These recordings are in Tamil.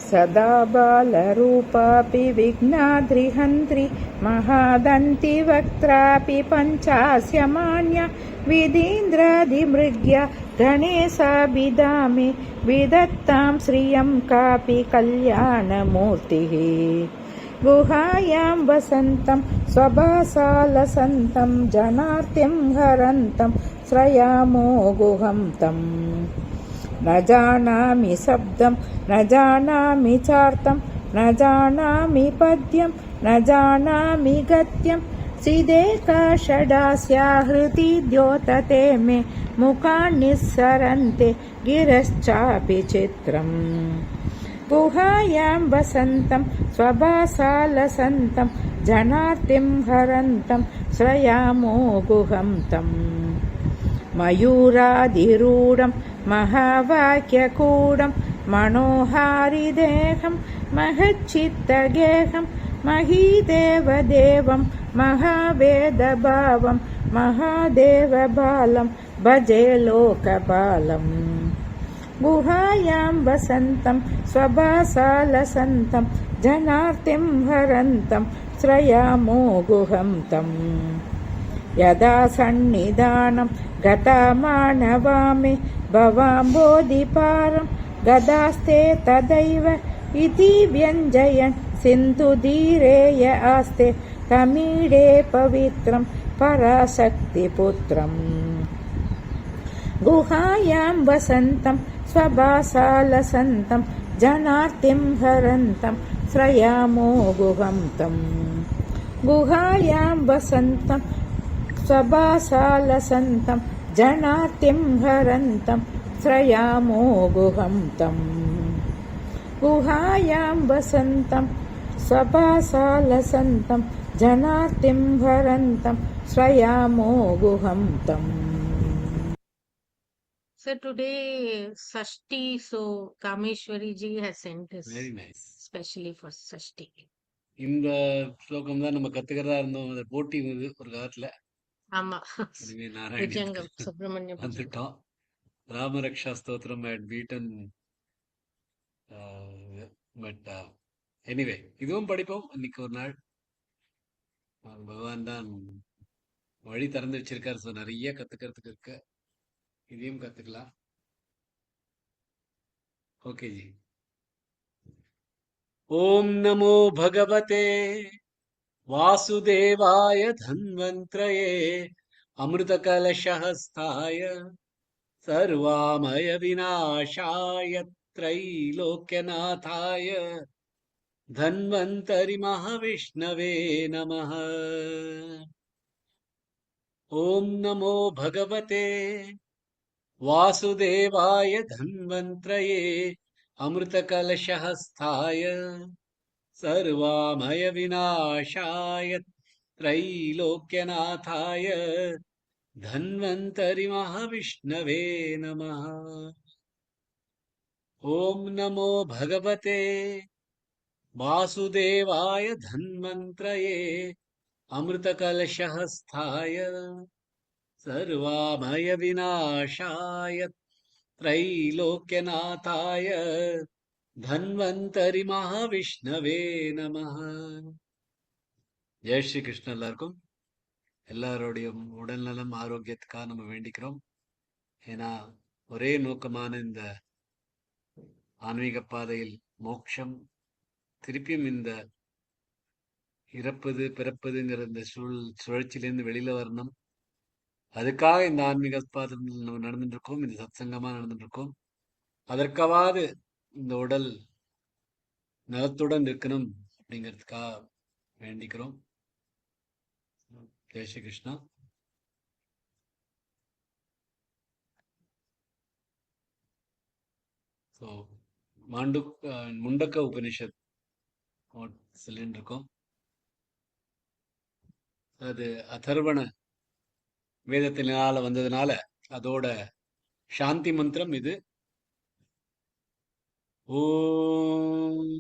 सदा बालरूपापि विघ्नाद्रिहन्त्रि महादन्तिवक्त्रापि पञ्चास्यमान्या विधीन्द्राधिमृग्या गणेशाभिधामे विदत्तां श्रियं कापि कल्याणमूर्तिः गुहायां वसन्तं स्वभासालसन्तं जनार्तिं हरन्तं श्रयामो गुहं तम् न जानामि शब्दं न जानामि चार्तं न जानामि पद्यं न जानामि गद्यं सिदेकाषडास्या हृदि द्योतते मे मुखान्निस्सरन्ते गिरश्चापि चित्रम् गुहायां वसन्तं स्वभासालसन्तं जनार्तिं हरन्तं श्रयामो गुहं तम् मयूराधिरूढं महावाक्यकूढं मनोहारिदेहं महच्चित्तगेहं महीदेवदेवं महावेदभावं महादेवबालं भजे लोकपालम् गुहायां वसन्तं स्वभासालसन्तं जनार्तिं हरन्तं श्रयामो गुहं तम् यदा सन्निधानं गतमानवामि भवाम्बोधिपारं गदास्ते तदैव इति व्यञ्जयन् सिन्धुतीरे य आस्ते तमीडे पवित्रं पराशक्तिपुत्रम् गुहायां वसन्तं स्वभासालसन्तं जनार्तिं हरन्तं श्रयामो गुहं तम् गुहायां वसन्तं स्वभासालसन्तं जनार्तिं हरन्तं श्रयामो गुहं तम् गुहायां वसन्तं स्वभासालसन्तं जनार्तिं हरन्तं श्रयामो गुहं तम्. So today Sashti, so Kameshwari ji has sent us Very nice. specially for Sashti. இந்த ஸ்லோகம் தான் நம்ம கத்துக்கிறதா இருந்தோம். அந்த போட்டி வந்து ஒரு காலத்துல ஆமா இனிமே புஜங்கம் நாராயணத்துக்கு சுப்பிரமணிய புஜங்கம். வந்துட்டோம். ராமரக்ஷா ஸ்தோத்திரம் had beaten பட் எனிவே இதுவும் படிப்போம் இன்னைக்கு ஒரு நாள். பகவான் தான் வழி திறந்து வச்சிருக்காரு. ஸோ நிறைய கத்துக்கிறதுக்கு இருக்கு. இதையும் கத்துக்கலாம். Okay G. ஓம் நமோ பகவதே वासुदेवाय धन्वन्त्रये अमृतकलशहस्ताय सर्वामयविनाशाय त्रैलोक्यनाथाय धन्वन्तरिमहाविष्णवे नमः। ॐ नमो भगवते वासुदेवाय धन्वन्त्रये अमृतकलशहस्ताय सर्वामयविनाशाय त्रैलोक्यनाथाय धन्वन्तरिमहाविष्णवे नमः। ॐ नमो भगवते वासुदेवाय धन्वन्त्रये अमृतकलशहस्ताय सर्वामयविनाशाय त्रैलोक्यनाथाय धन्वंतरि महाविष्णवे நமஹ. ஜெய் ஸ்ரீ கிருஷ்ண. எல்லாருக்கும் எல்லாரோடைய உடல்நலம் ஆரோக்கியத்துக்காக நம்ம வேண்டிக்கிறோம். ஏன்னா ஒரே நோக்கமான இந்த ஆன்மீக பாதையில் மோட்சம், திருப்பியும் இந்த இறப்பது பிறப்பதுங்கிற இந்த சுழற்சியிலேருந்து வெளியில வரணும். அதுக்காக இந்த ஆன்மீக பாதையில் நம்ம நடந்துட்டு இருக்கோம். இந்த சத்சங்கமா நடந்துட்டு இருக்கோம். அதற்காவது இந்த உடல் நலத்துடன் இருக்கணும் அப்படிங்கிறதுக்காக வேண்டிக்கிறோம். ஜெய் ஸ்ரீ கிருஷ்ணா. ஸோ முண்டக்க உபனிஷத் சொல்லிட்டு இருக்கோம். அது அதர்வண வேதத்தினால வந்ததுனால அதோட சாந்தி மந்திரம் இது. ஓம்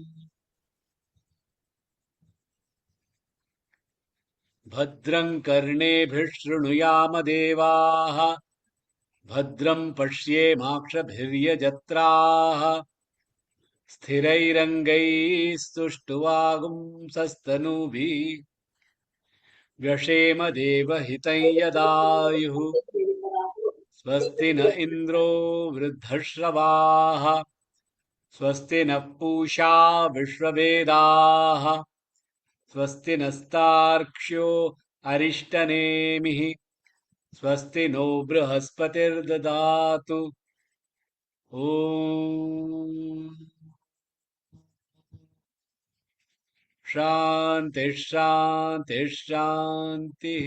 भद्रं कर्णेभिः शृणुयाम देवाः भद्रं पश्येमाक्षभिर्यजत्राः स्थिरैरङ्गैस्तुष्टुवागुंसस्तनूभिः व्यशेम देवहितं यदायुः स्वस्ति न इन्द्रो वृद्धश्रवाः स्वस्ति नः पूषा विश्ववेदाः स्वस्ति नस्तार्क्ष्यो अरिष्टनेमिः स्वस्ति नो बृहस्पतिर्ददातु ॐ शान्तिः शान्तिः शान्तिः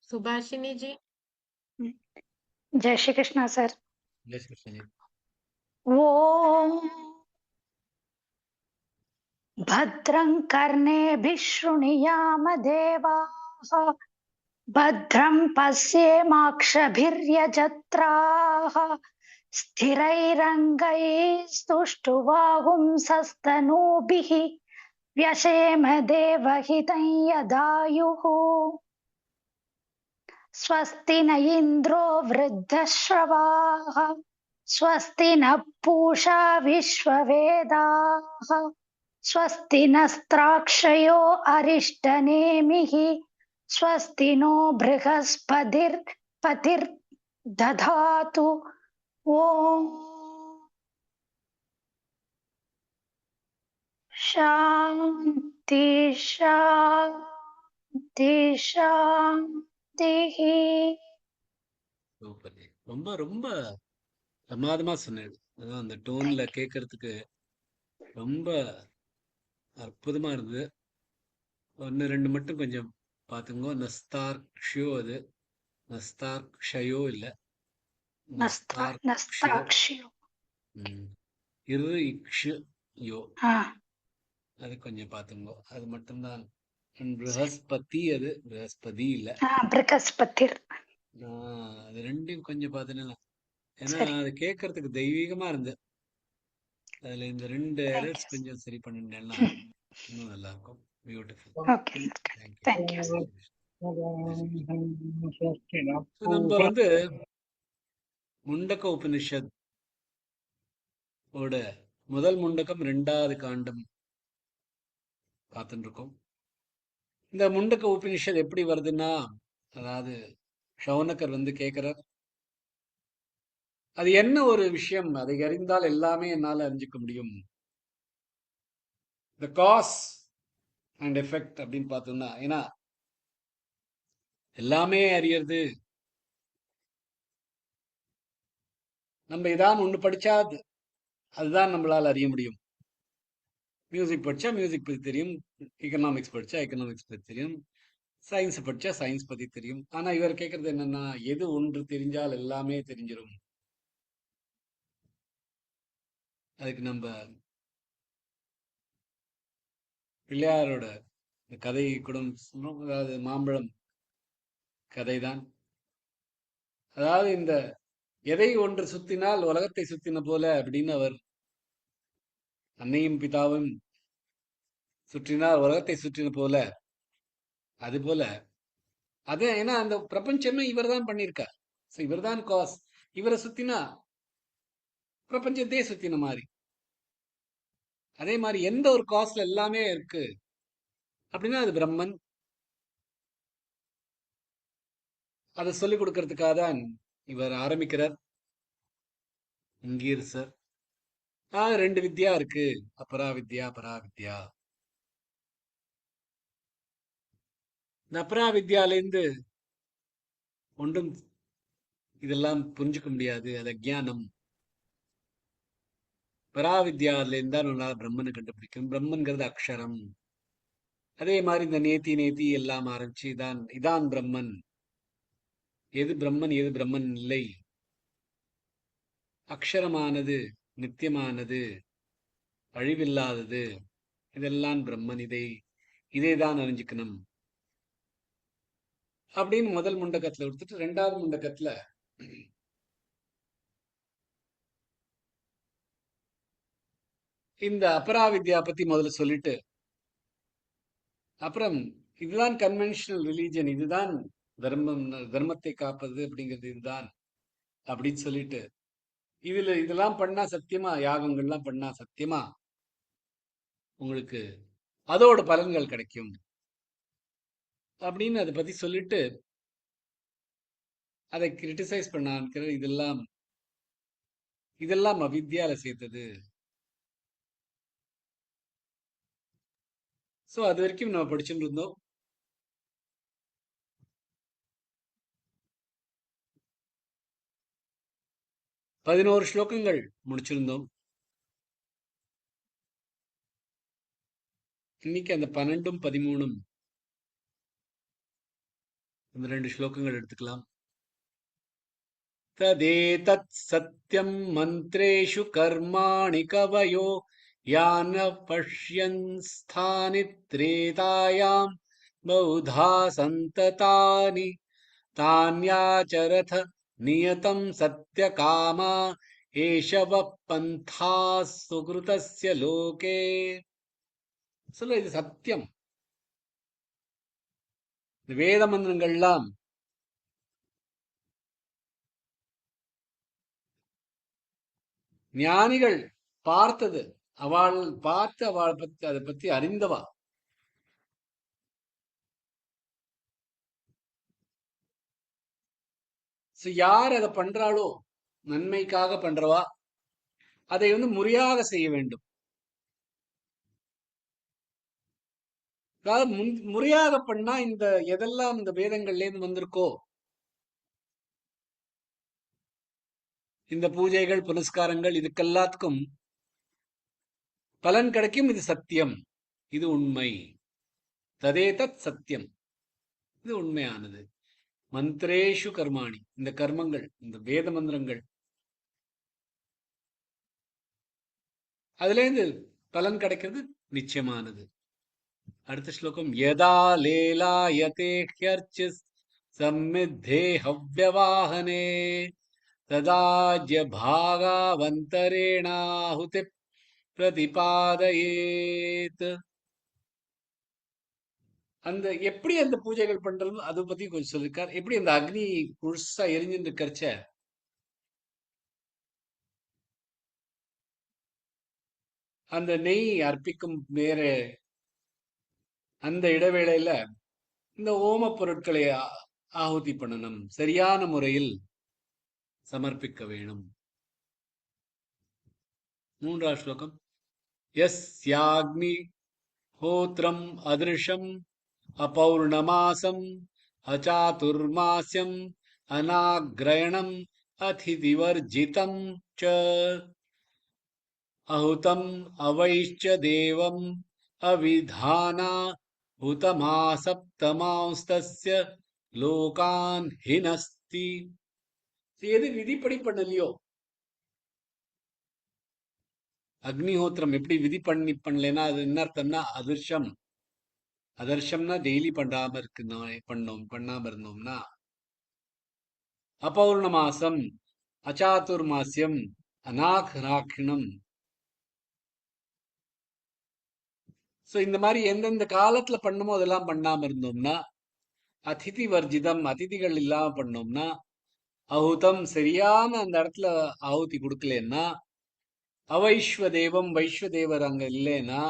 सुभाषिनी जी। जय श्री कृष्णा सर। जय श्री कृष्ण जी। ओम भद्रं कर्णेभिः शृणुयाम देवाः भद्रं पश्येमाक्षभिर्यजत्राः स्थिरैरङ्गैस्तुष्टुवागुंसस्तनूभिः व्यशेम देवहितं यदायुः स्वस्ति न इन्द्रो वृद्धश्रवाः स्वस्ति नः पूषा विश्ववेदाः स्वस्ति नस्त्राक्षयो अरिष्टनेमिः स्वस्ति नो बृहस्पतिर्दधातु ॐ शान्ति शान्ति शान्तिः। Super G. ரொம்ப ரொம்ப பிரமாதமா சொன்னது. அதான் அந்த டோன்ல கேட்கறதுக்கு ரொம்ப அற்புதமா இருந்தது. ஒன்னு ரெண்டு மட்டும் கொஞ்சம் பாத்துங்க. நஸ்தார்க்ஷியோ, அது நஸ்தார்க்ஷயோ இல்ல, நஸ்தார்க்ஷியோ. நஸ்தாக்ஷியோ. இரு இக்ஷு யோ, ஆ, அது கொஞ்சம் பாத்துங்க. அது மட்டும்தான். ப்ரஹஸ்பதி, அது ப்ரஹஸ்பதி இல்ல. பிரகஸ்பதிர். அது ரெண்டையும் கொஞ்சம் பாத்துனா, ஏன்னா சரி. அது கேட்கறதுக்கு தெய்வீகமா இருந்து. அதுல இந்த ரெண்டு Thank எரர்ஸ் you. கொஞ்சம் சரி பண்ணிட்டேன்னா இன்னும் நல்லா இருக்கும். பியூட்டிஃபுல். Okay, thank you. நம்ம வந்து முண்டக்க உபனிஷத் ஓட முதல் முண்டக்கம் 2வது காண்டம் பார்த்துட்டு இருக்கோம். இந்த முண்டக்க உபனிஷத் எப்படி வருதுன்னா, அதாவது ஷௌனகர் வந்து கேட்கிறார், அது என்ன ஒரு விஷயம், அதை அறிந்தால் எல்லாமே என்னால அறிஞ்சுக்க முடியும். த காஸ் அண்ட் எஃபெக்ட் அப்படின்னு பார்த்தோம்னா, ஏன்னா எல்லாமே அறியறது, நம்ம ஏதாவது ஒண்ணு படிச்சா அதுதான் நம்மளால அறிய முடியும். மியூசிக் படிச்சா மியூசிக் பத்தி தெரியும், எக்கனாமிக்ஸ் படிச்சா எக்கனாமிக்ஸ் பத்தி தெரியும், சயின்ஸ் படிச்சா சயின்ஸ் பத்தி தெரியும். ஆனா இவர் கேட்கறது என்னன்னா, எது ஒன்று தெரிஞ்சால் எல்லாமே தெரிஞ்சிடும். அதுக்கு நம்ம பிள்ளையாரோட கதை கூட சொல்றோம். அதாவது மாம்பழம் கதைதான். அதாவது இந்த எதை ஒன்று சுத்தினால் உலகத்தை சுத்தின போல அப்படின்னு அவர் அன்னையும் பிதாவும் சுற்றினால் உலகத்தை சுற்றின போல, அது போல அது ஏன்னா அந்த பிரபஞ்சமே இவர் தான் பண்ணியிருக்கார். இவர் தான் காஸ். இவரை சுத்தினா பிரபஞ்சத்தையே சுத்தின மாதிரி. அதே மாதிரி எந்த ஒரு காஸ்ல எல்லாமே இருக்கு அப்படின்னா அது பிரம்மன். அதை சொல்லிக் கொடுக்கறதுக்காக தான் இவர் ஆரம்பிக்கிறார். இங்கீர் சார், ரெண்டு வித்யா இருக்கு, அபரா வித்யா பராவித்யா. இந்த அபரா வித்யாலேருந்து ஒன்றும் இதெல்லாம் புரிஞ்சுக்க முடியாது, அது அஜ்ஞானம். பராவித்யாலேருந்து தான் நம்மளால பிரம்மனை கண்டுபிடிக்கும். பிரம்மன்கிறது அக்ஷரம். அதே மாதிரி இந்த நேத்தி எல்லாம் ஆரம்பிச்சு இதான் பிரம்மன். எது பிரம்மன் எது பிரம்மன் இல்லை. அக்ஷரமானது நித்தியமானது, அழிவில்லாதது, இதெல்லாம் பிரம்மன். இதை தான் அறிஞ்சுக்கணும் அப்படின்னு முதல் முண்டக்கத்துல கொடுத்துட்டு, 2வது முண்டக்கத்துல இந்த அபராவித்யா பத்தி முதல்ல சொல்லிட்டு, அப்புறம் இதுதான் கன்வென்ஷனல் ரிலீஜன், இதுதான் தர்மத்தை காப்பது அப்படிங்கிறது இதுதான் அப்படின்னு சொல்லிட்டு இதெல்லாம் பண்ணா சத்தியமா, யாகங்கள்லாம் பண்ணா சத்தியமா உங்களுக்கு அதோட பலன்கள் கிடைக்கும் அப்படின்னு அதை பத்தி சொல்லிட்டு அதை கிரிட்டிசைஸ் பண்ண ஆரம்பிக்கிற. இதெல்லாம் அவித்யால சேர்த்தது. சோ அது வரைக்கும் நம்ம படிச்சுட்டு இருந்தோம். பதினோரு ஸ்லோகங்கள் முடிச்சிருந்தோம். இன்னைக்கு அந்த 12ம் 13ம் இந்த 2 ஸ்லோகங்கள் எடுத்துக்கலாம். ததேதத் சத்யம் மந்த்ரேஷு கர்மாணி கவயோ யான பஷ்யன் ஸ்தானி த்ரேதாயாம் பௌதா சந்ததானி தான்யாச்சரத நியதம் சத்ய காமா ஏஷவ பந்தா சுகிருதஸ்ய லோகே. சொல்ல இது சத்தியம். இந்த வேத மந்திரங்கள்லாம் ஞானிகள் பார்த்தது, அவள் பார்த்து அவள் பத்தி அதை பத்தி அறிந்தவா. யார் அதை பண்றாளோ, நன்மைக்காக பண்றவா, அதை முறையாக செய்ய வேண்டும். அதாவது முறையாக பண்ணா இந்த எதெல்லாம் இந்த வேதங்கள்ல இருந்து வந்திருக்கோ, இந்த பூஜைகள் புனஸ்காரங்கள், இதுக்கெல்லாத்துக்கும் பலன் கிடைக்கும். இது சத்தியம், இது உண்மை. ததேதத் சத்தியம், இது உண்மையானது. மந்திரேஷு கர்மாணி, இந்த கர்மங்கள், இந்த வேத மந்திரங்கள், அதுல இருந்து பலன் கிடைக்கிறது நிச்சயமானது. அடுத்த ஸ்லோகம் யதா லேலாயதே ஹ்யர்ச்சிஸ் சம்மித்தே ஹவ்யவாஹனே ததாஜ்ய பாகாவந்தரேணாஹுதி பிரதிபாதயேத். அந்த எப்படி அந்த பூஜைகள் பண்றது அதை பத்தி கொஞ்சம் சொல்லிருக்கார். எப்படி அந்த அக்னி முழுசா எரிஞ்சுட்டு இருக்கறச்ச அந்த நெய் அர்ப்பிக்கும் வேற அந்த இடைவேளையில இந்த ஓம பொருட்களை ஆಹುತಿ பண்ணணும், சரியான முறையில் சமர்ப்பிக்க வேணும். 3வது ஸ்லோகம் யஸ்யாக்னி ஹோத்ரம் அதிருஷம் अपौर्णमासम् अचातुर्मास्यम् अनाग्रयणम् अतिथिवर्जितम् च अहुतम् अवैश्च देवम् अविधाना हुतमासप्तमांस्तस्य लोकान् हिनस्ति. எது விதிப்படி பண்ணலையோ, அக்னிஹோத்திரம் எப்படி விதி பண்ணலைன்னா அது என்ன அர்த்தம்னா அதிர்ஷம். அதர்ஷம்னா டெய்லி பண்ணாம இருந்தோம்னா, அபௌர்ணமாசம், அச்சாதுர்மாசியம், அநாக்ராக்கிணம். சோ இந்த மாதிரி எந்தெந்த காலத்துல பண்ணுமோ அதெல்லாம் பண்ணாம இருந்தோம்னா, அதிதி வர்ஜிதம், அதிதிகள் இல்லாம பண்ணோம்னா, அஹுதம் சரியான அந்த இடத்துல ஆಹುತಿ கொடுக்கலன்னா, அவைஸ்வதேவம் வைஸ்வதேவர் அங்க இல்லைன்னா,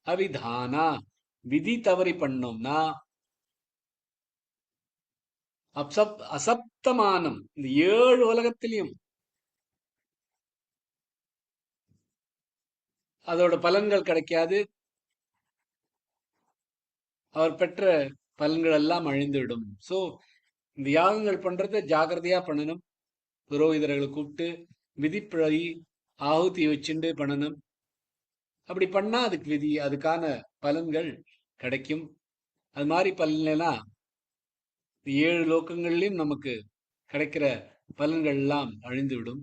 அவிதானா விதி தவறி பண்ணோம்னா, அசப்தமானம் இந்த 7 உலகத்திலையும் அதோட பலன்கள் கிடைக்காது. அவர் பெற்ற பலன்கள் எல்லாம் அழிந்துவிடும். சோ இந்த யாகங்கள் பண்றத ஜாகிரதையா பண்ணணும். புரோகிதர்களை கூப்பிட்டு விதிப்படி ஆಹುತಿ வச்சுட்டு பண்ணணும். அப்படி பண்ணா அதுக்கான பலன்கள் கிடைக்கும். அது மாதிரி பலன்லாம் 7 லோகங்கள்லயும் நமக்கு கிடைக்கிற பலன்கள் எல்லாம் அழிந்துவிடும்.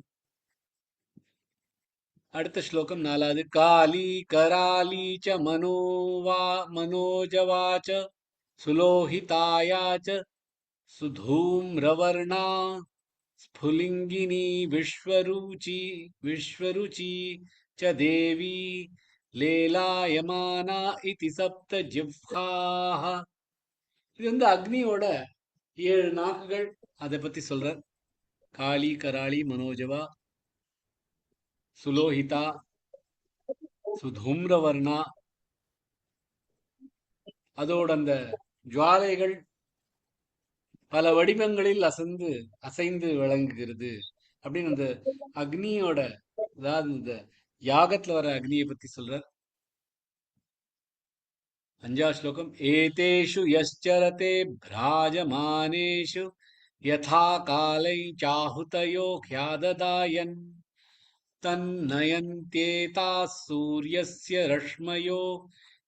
அடுத்த ஸ்லோகம் 4வது காலி கராலி ச மனோஜவாச்ச சுலோஹிதாயாச்ச சுதூம்ரவர்ணா ஸ்புலிங்கினி விஸ்வருச்சி ச தேவி லேலாயமானா இதி சப்த ஜிஹ்வாஹ. இது அக்னியோட 7 நாக்குகள் அதை பத்தி சொல்றார். காளி, கராளி, மனோஜவா, சுலோஹிதா, சுதூம்ரவர்ணா. அதோட அந்த ஜுவாலைகள் பல வடிவங்களில் அசைந்து விளங்குகிறது அப்படின்னு அந்த அக்னியோட, அதாவது இந்த யாகத்துல வர அக்னியை பத்தி சொல்றார். 5வது ஸ்லோகம். ஏதேஷு யश्चरते भ्राजमानेषु यथा कालै चाहुतयो ह्याददायन् तन्नयन्त्येताः सूर्यस्य रश्मयो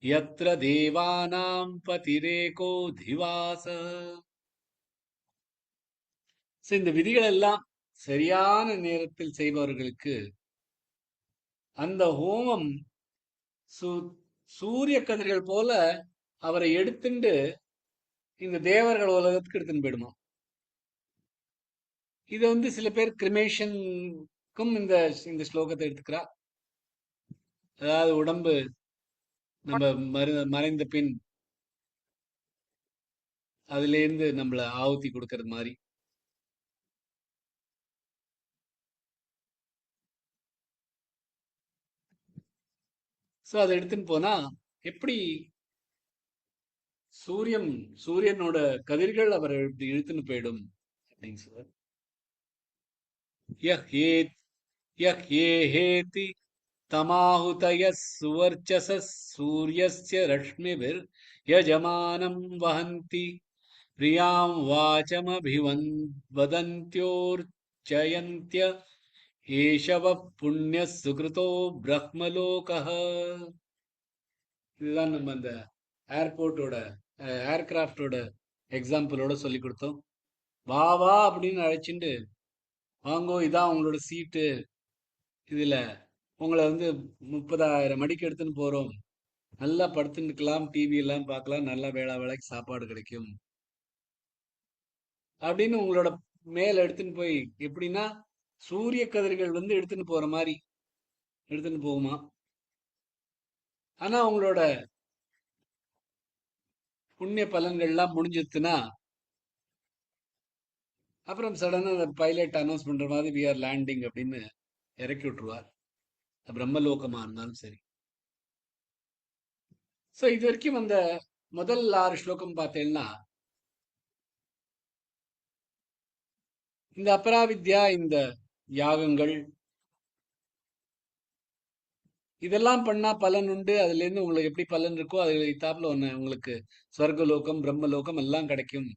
यत्र देवानां பதிரேகோ திவாச. இந்த விதிகள் எல்லாம் சரியான நேரத்தில் செய்பவர்களுக்கு அந்த ஹோமம் சூரிய கதிர்கள் போல அவரை எடுத்துண்டு இந்த தேவர்கள் உலகத்துக்கு எடுத்துன்னு போயிடுமா. இது சில பேர் கிரிமேஷனுக்கும் இந்த இந்த ஸ்லோகத்தை எடுத்துக்கிறா. அதாவது உடம்பு நம்ம மறைந்த பின் அதுல இருந்து நம்மள ஆவுத்தி கொடுக்கறது மாதிரி. சோ அதை எடுத்துன்னு போனா எப்படி சூரியனோட கதிர்கள் அவரை இழுத்துன்னு போயிடும் அப்படின்னு சொல்ற. யஹ்யேஹேதி தமாஹுதயः சுவர்ச்சசः சூரியஸ்ய ரஷ்மிபிர் யஜமானம் வஹந்தி பிரியாம் வாச்சமபிவதந்த்யோர்ச்சயந்த்ய ஏஷவ புண்ணிய சுகிருதோ பிரம்மலோகः. இதுதான் நம்ம அந்த ஏர்போர்ட்டோட ஏர்கிராஃப்டோட எக்ஸாம்பிளோட சொல்லி கொடுத்தோம். வா வா அப்படின்னு அழைச்சிட்டு வாங்கோ, இதான் உங்களோட சீட்டு, இதுல உங்களை 30,000 அடிக்கு எடுத்துன்னு போறோம், நல்லா படுத்துக்கலாம், டிவி எல்லாம் பார்க்கலாம், நல்லா வேளைக்கு சாப்பாடு கிடைக்கும் அப்படின்னு உங்களோட மேல எடுத்துன்னு போய், எப்படின்னா சூரிய கதிர்கள் எடுத்துன்னு போற மாதிரி எடுத்துன்னு போகுமா. ஆனா உங்களோட புண்ணிய பலன்கள்லாம் முடிஞ்சிருச்சுன்னா அப்புறம் சடனா அந்த பைலட் அனௌன்ஸ் பண்ற மாதிரி வி ஆர் லேண்டிங் அப்படின்னு இறக்கி விட்டுருவார். பிரம்மலோகமா இருந்தாலும் சரி. சோ இது வரைக்கும் அந்த முதல் 6 ஸ்லோகம் பார்த்தேன்னா இந்த அபராவித்யா, இந்த யாகங்கள் இதெல்லாம் பண்ணா பலன் உண்டு, அதுல இருந்து உங்களுக்கு எப்படி பலன் இருக்கோ அது தாப்புல உங்களுக்கு ஸ்வர்கலோகம், பிரம்மலோகம் எல்லாம் கிடைக்கும்.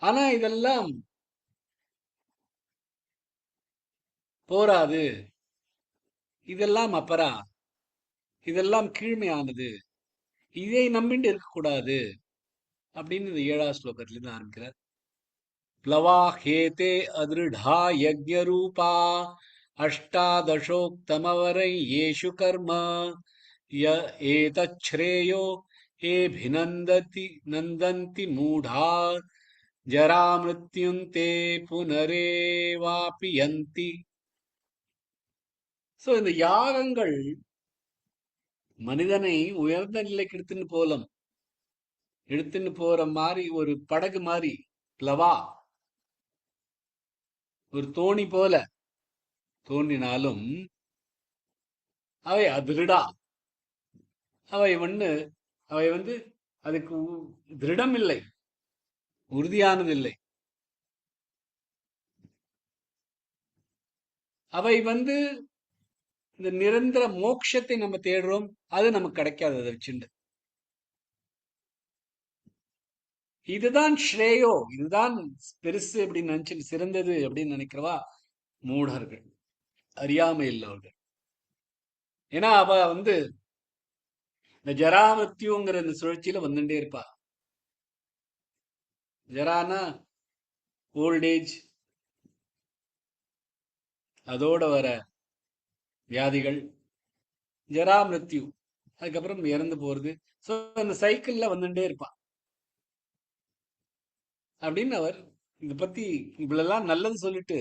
ஆனா இதெல்லாம் போராது, இதெல்லாம் அபரா, இதெல்லாம் கீழ்மையானது, இதை நம்பிட்டு இருக்கக்கூடாது அப்படின்னு இந்த 7வது ஸ்லோகத்துல இருந்து ஆரம்பிக்கிறார். प्लवाह्येते अदृढा यज्ञरूपा अष्टादशोक्तमवरै येषु कर्म य एतच्छ्रेयो नन्दन्ति मूढा जरामृत्युन्ते पुनरेवापि यन्ति. சோ இந்த யாகங்கள் மனிதனை உயர்ந்த நிலைக்கு எடுத்துன்னு போற மாதிரி ஒரு படகு மாதிரி, பிளவா ஒரு தோணி போல தோன்றினாலும் அவை அதிருடா, அவை அதுக்கு திருடம் இல்லை, உறுதியானது இல்லை. அவை இந்த நிரந்தர மோட்சத்தை நம்ம தேடுறோம், அது நமக்கு கிடைக்காது. அதை வச்சுண்டு இதுதான் ஸ்ரேயோ, இதுதான் பெருசு அப்படின்னு நினைச்சு சிறந்தது அப்படின்னு நினைக்கிறவா மூடர்கள், அறியாமை இல்லவர்கள். ஏன்னா அவ இந்த ஜராமத்தியுங்கிற இந்த சுழற்சியில வந்துட்டே இருப்பா. ஜரானா ஓல்டேஜ், அதோட வர வியாதிகள், ஜராமிருத்யு, அதுக்கப்புறம் இறந்து போறது. சோ அந்த சைக்கிள்ல வந்துட்டே இருப்பான் அப்படின்னு அவர் இத பத்தி இவ்வளெல்லாம் நல்லது சொல்லிட்டு,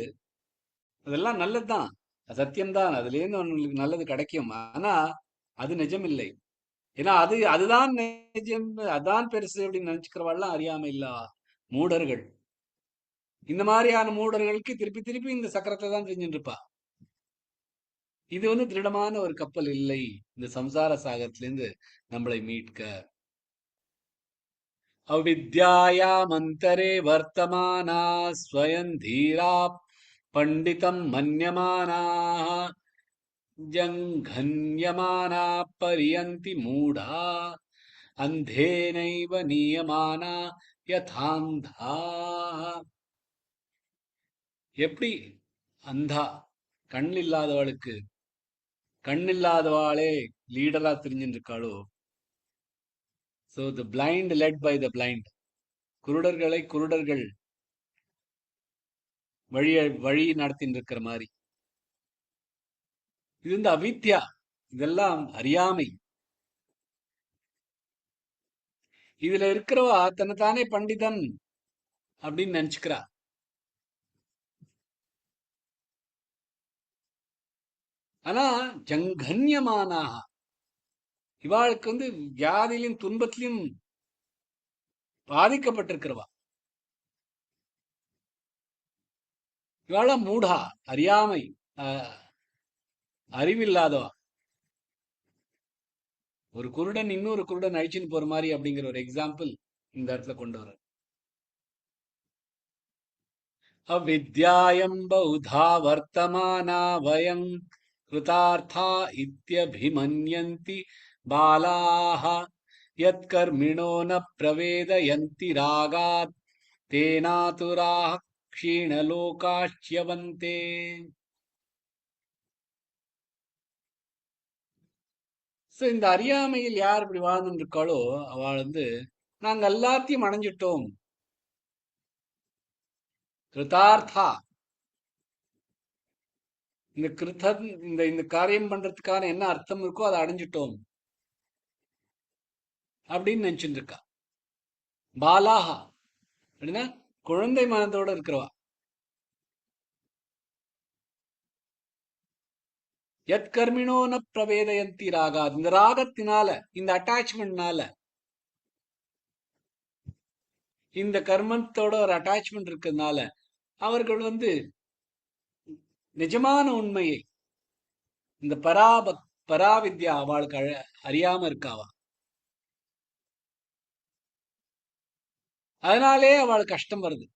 அதெல்லாம் நல்லதுதான், சத்தியம்தான், அதுல இருந்து அவங்களுக்கு நல்லது கிடைக்கும். ஆனா அது நிஜம் இல்லை. ஏன்னா அதுதான் நிஜம், அதான் பெருசு அப்படின்னு நினைச்சுக்கிறவாள்லாம் அறியாம இல்ல மூடர்கள். இந்த மாதிரியான மூடர்களுக்கு திருப்பி திருப்பி இந்த சக்கரத்தை தான் செஞ்சுட்டு இருப்பா. இது திருடமான ஒரு கப்பல் இல்லை இந்த சம்சார சாகத்திலிருந்து நம்மளை மீட்க. அவித்யாயாமந்தரே வர்த்தமானா ஸ்வயம் தீரா பண்டிதம் மன்யமானாः ஜங்கன்யமானா பரியந்தி மூடா அந்தேனைவ நியமானா யதாந்தாः. எப்படி அந்தா கண் இல்லாதவளுக்கு கண் இல்லாதவாளே லீடரா தெரிஞ்சுட்டு இருக்காளோ, so the blind led by the blind, குருடர்களை குருடர்கள் வழி நடத்தின்னு இருக்கிற மாதிரி. இது அவித்யா, இதெல்லாம் அறியாமை. இதுல இருக்கிறவா தன்னைத்தானே பண்டிதன் அப்படின்னு நினைச்சுக்கிறா. ஆனா ஜங்கன்யமானாக, இவாளுக்கு வியாதியிலும் துன்பத்திலும் பாதிக்கப்பட்டிருக்கிறவா. இவாள மூடா, அறியாமை, அறிவில்லாதவா. ஒரு குருடன் இன்னொரு குருடன் அழிச்சுன்னு போற மாதிரி அப்படிங்கிற ஒரு எக்ஸாம்பிள் இந்த இடத்துல கொண்டு வர. அவித்யாயம் பௌதா வர்த்தமானா வயம் கிருதார்த்தா இத்யபிமன்யந்தி பாலாஹ யத் கர்மிணோ ந பிரவேதயந்தி ராகாத் தேனாதுராஹ க்ஷீணலோகாஷ்யவந்தே. இந்த அறியாமையில் யார் இப்படி வாழ்ந்துட்டு இருக்காளோ அவள் நாங்க எல்லாத்தையும் அடைஞ்சிட்டோம். கிருதார்த்தா, இந்த கிருத்தன் இந்த காரியம் பண்றதுக்கான என்ன அர்த்தம் இருக்கோ அதை அடைஞ்சிட்டோம் அப்படின்னு நினைச்சுட்டு இருக்கா. பாலாஹா அப்படின்னா குழந்தை மனதோட இருக்கிறவா. யத் கர்மிணோ ந பிரவேதயந்தி ராகா, இந்த ராகத்தினால, இந்த அட்டாச்மெண்ட்னால, இந்த கர்மத்தோட ஒரு அட்டாச்மெண்ட் இருக்கிறதுனால அவர்கள் நிஜமான உண்மையை, இந்த பராவித்யா அவளுக்கு அறியாம இருக்காவா. அதனாலே அவளுக்கு கஷ்டம் வருது.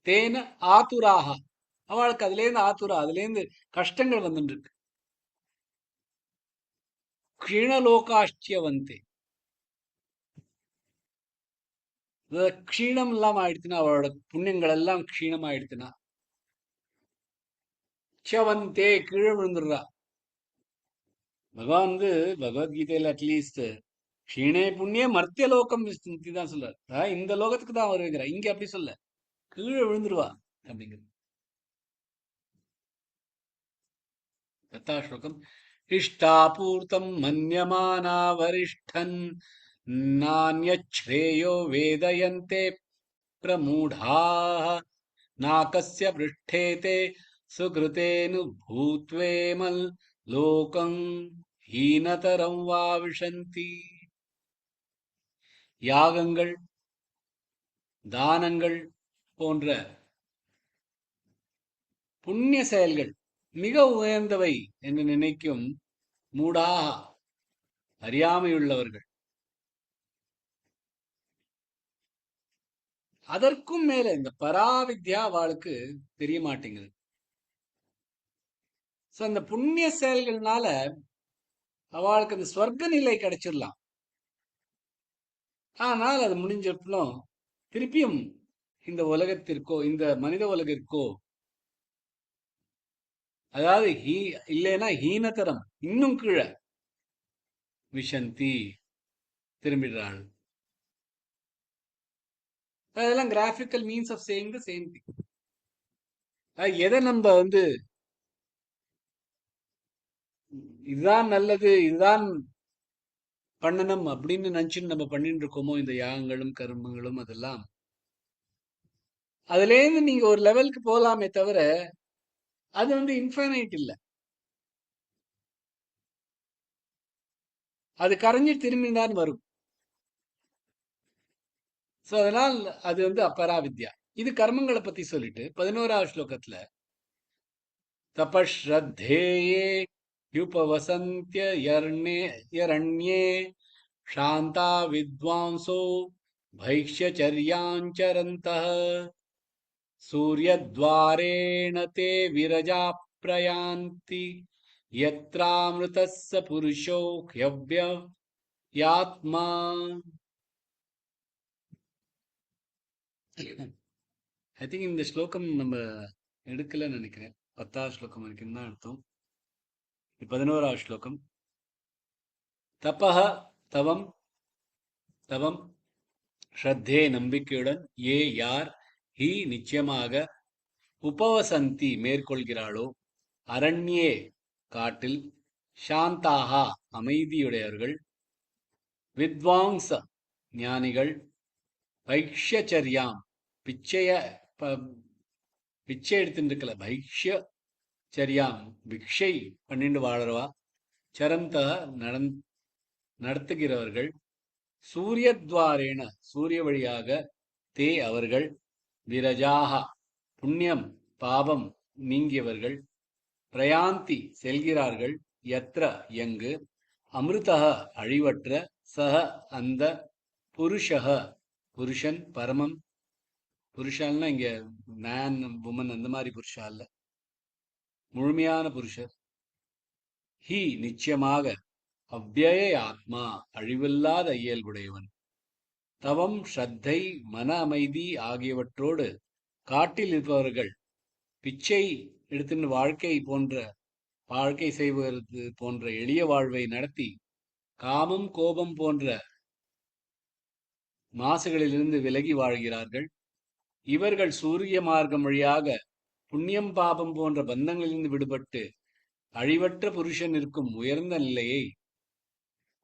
தேன ஆத்துராக, அவளுக்கு அதுலேருந்து ஆத்துரா, அதுலேருந்து கஷ்டங்கள் வந்துட்டு இருக்கு. க்ஷீணலோகாஷ்டியவந்தே, க்ஷீணம் இல்லாம ஆயிடுச்சுன்னா, அவளோட புண்ணியங்கள் எல்லாம் க்ஷீணம் ஆயிடுச்சுன்னா, க்ஷவந்தே கீழே விழுந்துடுறா. பகவான் பகவத்கீதையில அட்லீஸ்ட் க்ஷீணே புண்ணிய மர்த்திய லோகம் விஸ்தி தான் சொல்றார். இந்த லோகத்துக்கு தான் வருகிறார். இங்க அப்படி சொல்ல, கீழே விழுந்துருவா அப்படிங்கிறது. கதாஸ்லோகம். இஷ்டாபூர்த்தம் மன்யமானா வரிஷ்டன் நான்யச்ரேயோ வேதயந்தே பிரமூடாः நாகஸ்ய பிருஷ்டேதே சுகிருதேனு பூத்வேமல் லோகம் ஹீனதரம் வா விஷந்தி. யாகங்கள், தானங்கள் போன்ற புண்ணிய செயல்கள் மிக உயர்ந்தவை என்று நினைக்கும் மூடாக, அறியாமையுள்ளவர்கள், அதற்கும் மேல இந்த பராவித்யா அவளுக்கு தெரிய மாட்டேங்குது. அந்த புண்ணிய செயல்கள்னால அவளுக்கு அந்த ஸ்வர்க்க நிலை கிடைச்சிடலாம். ஆனால் அது முடிஞ்சப்பலும் திருப்பியும் இந்த உலகத்திற்கோ, இந்த மனித உலகிற்கோ, அதாவது இல்லைன்னா ஹீனதரம், இன்னும் கீழே விஷந்தி திரும்பிடுறாள். அதெல்லாம் graphical means of saying the same thing. எதை நம்ம இதுதான் நல்லது, இதுதான் பண்ணணும் அப்படின்னு நினைச்சுன்னு நம்ம பண்ணிட்டு இருக்கோமோ, இந்த யாகங்களும் கர்மங்களும், அதெல்லாம் அதுல இருந்து நீங்க ஒரு லெவலுக்கு போகலாமே தவிர அது இன்ஃபைனைட் இல்லை. அது கரைஞ்சி திரும்பிதான் வரும். சோ அதனால் அது அப்பராவித்யா. இது கர்மங்களை பத்தி சொல்லிட்டு 11வது ஸ்லோகத்துல தபஸ்ரத்தேயே யுபவசந்த்ய யரண்யே சாந்தா வித்வாंसो भैक्ष्यचर्याञ्चरन्तः सूर्यद्वारेण ते विरजा प्रयान्ति यत्रामृतस्य पुरुषो ह्यव्ययात्मा. ஐ திங்க் இந்த ஸ்லோகம் நம்ம எடுக்கலன்னு நினைக்கிறேன். 10வது ஸ்லோகம் வரைக்கும் தான் எடுத்தோம். 11வது ஸ்லோகம். தபஹ தவம் தவம் ஸ்ரத்தே நம்பிக்கையுடன் ஏ யார் ஹி நிச்சயமாக உபவசந்தி மேற்கொள்கிறாளோ அரண்யே காட்டில் சாந்தாகா அமைதியுடையவர்கள் வித்வாங்ஸ ஞானிகள் பைக்ஷச்சரியாம் பிச்சை எடுத்துட்டு இருக்கல பைக்ஷச்சரியாம் பிக்ஷை பண்ணிட்டு வாழறவா சரந்த நடத்துகிறவர்கள் சூரியத்வாரேன சூரிய வழியாக தே அவர்கள் விரஜாகா புண்ணியம் பாபம் நீங்கியவர்கள் பிரயாந்தி செல்கிறார்கள் யத்ர எங்கு அமிர்தா அழிவற்ற சக அந்த புருஷக புருஷன் பரமம் புருஷன்னா இங்க மேன் உமன் அந்த மாதிரி புருஷா இல்ல, முழுமையான புருஷர். ஹி நிச்சயமாக அவ்யய ஆத்மா அழிவில்லாத இயல்புடையவன். தவம் ஸ்ரத்தை மன அமைதி ஆகியவற்றோடு காட்டில் இருப்பவர்கள் பிச்சை எடுத்துன்னு வாழ்க்கை செய்வது போன்ற எளிய வாழ்வை நடத்தி காமம் கோபம் போன்ற மாசுகளிலிருந்து விலகி வாழ்கிறார்கள். இவர்கள் சூரிய மார்க்கம் வழியாக புண்ணியம் பாபம் போன்ற பந்தங்களிலிருந்து விடுபட்டு அழிவற்ற புருஷன் இருக்கும் உயர்ந்த நிலையை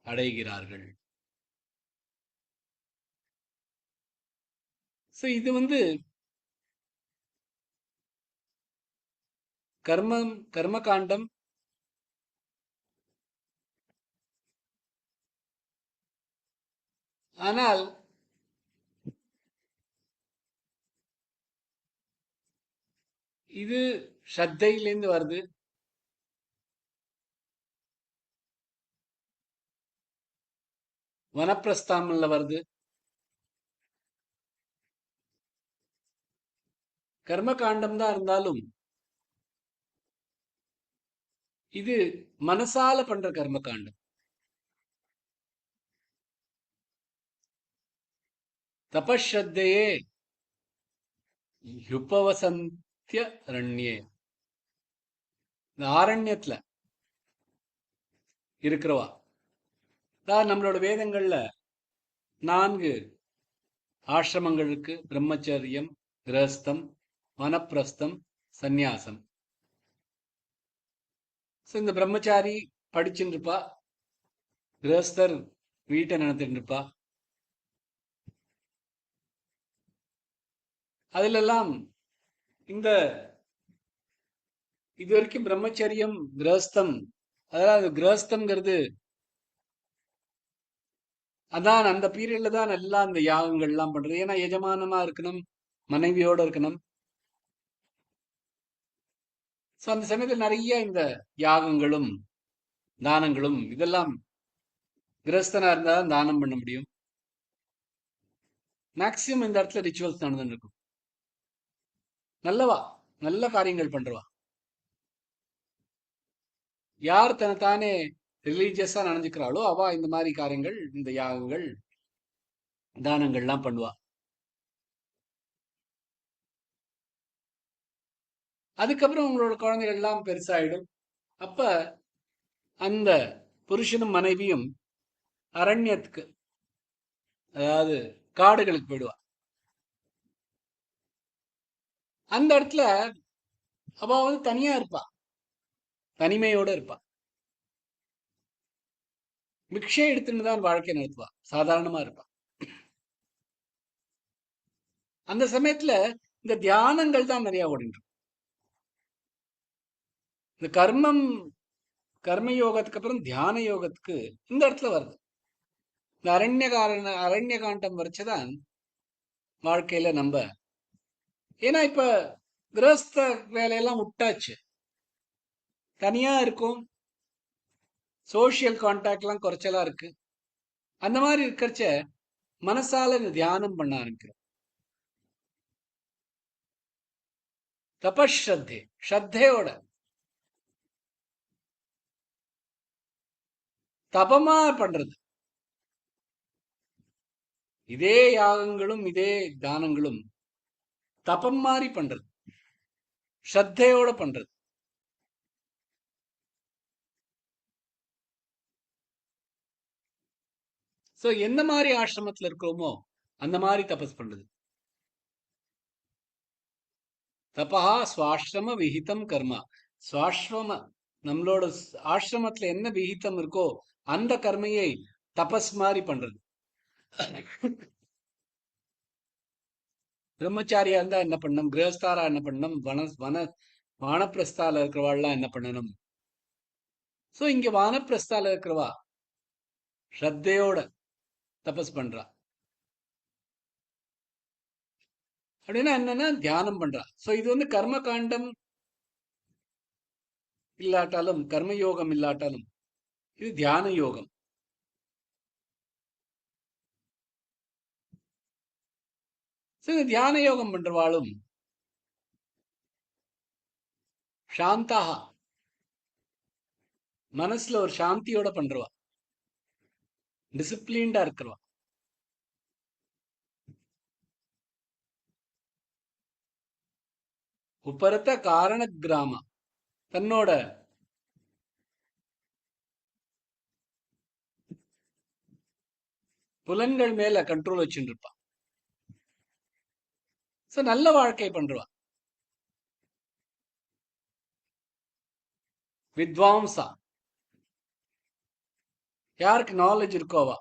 அடைகிறார்கள். இது கர்ம காண்டம். ஆனால் இது ஸ்ரத்தையிலிருந்து வருது. வனப்பிரஸ்தாமல்ல வருது. கர்ம காண்டம் தான் இருந்தாலும் இது மனசால பண்ற கர்ம காண்டம். தபஸ்ரத்தையே யுபவசந்திய ரண்யே, இந்த ஆரண்யத்துல இருக்கிறவா. நம்மளோட வேதங்கள்ல 4 ஆசிரமங்கள் இருக்கு. பிரம்மச்சரியம், கிரகஸ்தம், வனப்பிரஸ்தம், சந்நியாசம். இந்த பிரம்மச்சாரி படிச்சுட்டு இருப்பா, கிரகஸ்தர் வீட்டை நடத்திட்டு இருப்பா. அதிலெல்லாம் இது வரைக்கும் பிரம்மச்சரியம் கிரகஸ்தம், அதாவது கிரகஸ்தம்ங்கிறது அதான் அந்த பீரியட்ல தான் எல்லாம் அந்த யாகங்கள் எல்லாம் பண்றது. ஏன்னா எஜமானமா இருக்கணும், மனைவியோட இருக்கணும். அந்த சமயத்தில் நிறைய இந்த யாகங்களும் தானங்களும் இதெல்லாம் கிரகஸ்தனா இருந்தா தான் தானம் பண்ண முடியும். மேக்சிமம் இந்த இடத்துல ரிச்சுவல்ஸ் நடந்துட்டு இருக்கும். நல்ல காரியங்கள் பண்றவா யார் தன்னைத்தானே ரிலீஜியஸா நினைஞ்சுக்கிறாளோ அவ இந்த மாதிரி காரியங்கள், இந்த யாகங்கள் தானங்கள்லாம் பண்ணுவா. அதுக்கப்புறம் உங்களோட குழந்தைகள் எல்லாம் பெருசாயிடும். அப்ப அந்த புருஷனும் மனைவியும் அரண்யத்துக்கு, அதாவது காடுகளுக்கு போயிடுவா. அந்த இடத்துல அவ தனியா இருப்பா, தனிமையோட இருப்பா. பிக்ஷை எடுத்துன்னு தான் வாழ்க்கை நடத்துவா, சாதாரணமா இருப்பா. அந்த சமயத்துல இந்த தியானங்கள் தான் நிறைய ஓடிட்டு. இந்த கர்மம் கர்ம யோகத்துக்கு அப்புறம் தியான யோகத்துக்கு இந்த இடத்துல வருது. இந்த அரண்ய காண்டம் வரைச்சுதான் வாழ்க்கையில நம்ம, ஏன்னா இப்ப கிரகஸ்த வேலையெல்லாம் விட்டாச்சு, தனியா இருக்கும், சோசியல் கான்டாக்ட் எல்லாம் குறைச்சலா இருக்கு. அந்த மாதிரி இருக்கிறச்ச மனசால இந்த தியானம் பண்ண ஆரம்பிக்கிறோம். தபஸ்ரத்தே, ஸ்ரத்தையோட தபமா பண்றது. இதே யாகங்களும் இதே தானங்களும் தபம் மாதிரி பண்றது, ஸ்ரத்தையோட பண்றது. சோ எந்த மாதிரி ஆசிரமத்துல இருக்கிறோமோ அந்த மாதிரி தபஸ் பண்றது. தபஹா சுவாசிரம விஹிதம் கர்மா. சுவாசிரம நம்மளோட ஆசிரமத்துல என்ன விஹிதம் இருக்கோ அந்த கர்மையை தபஸ் மாதிரி பண்றது. பிரம்மச்சாரியா இருந்தா என்ன பண்ணணும், கிரகஸ்தாரா என்ன பண்ணணும், வானப்பிரஸ்தால இருக்கிறவாள்லாம் என்ன பண்ணணும். சோ இங்க வானப்பிரஸ்தால இருக்கிறவா ஸ்ரத்தையோட தபஸ் பண்றா. அப்படின்னா என்னன்னா தியானம் பண்றா. சோ இது வந்து கர்ம காண்டம் இல்லாட்டாலும், கர்ம யோகம் இல்லாட்டாலும், இது தியான யோகம். சரி, தியான யோகம் பண்றவாளும் சாந்தாக, மனசுல ஒரு சாந்தியோட பண்றவா, டிசிப்ளின்டா இருக்கிறவா. உப்பரத்த காரண கிராம, தன்னோட புலன்கள் மேல கண்ட்ரோல் வச்சுட்டு இருப்பா. சோ நல்ல வாழ்க்கை பண்றவா. வித்வாம்சா, யாருக்கு நாலேஜ் இருக்கோவா.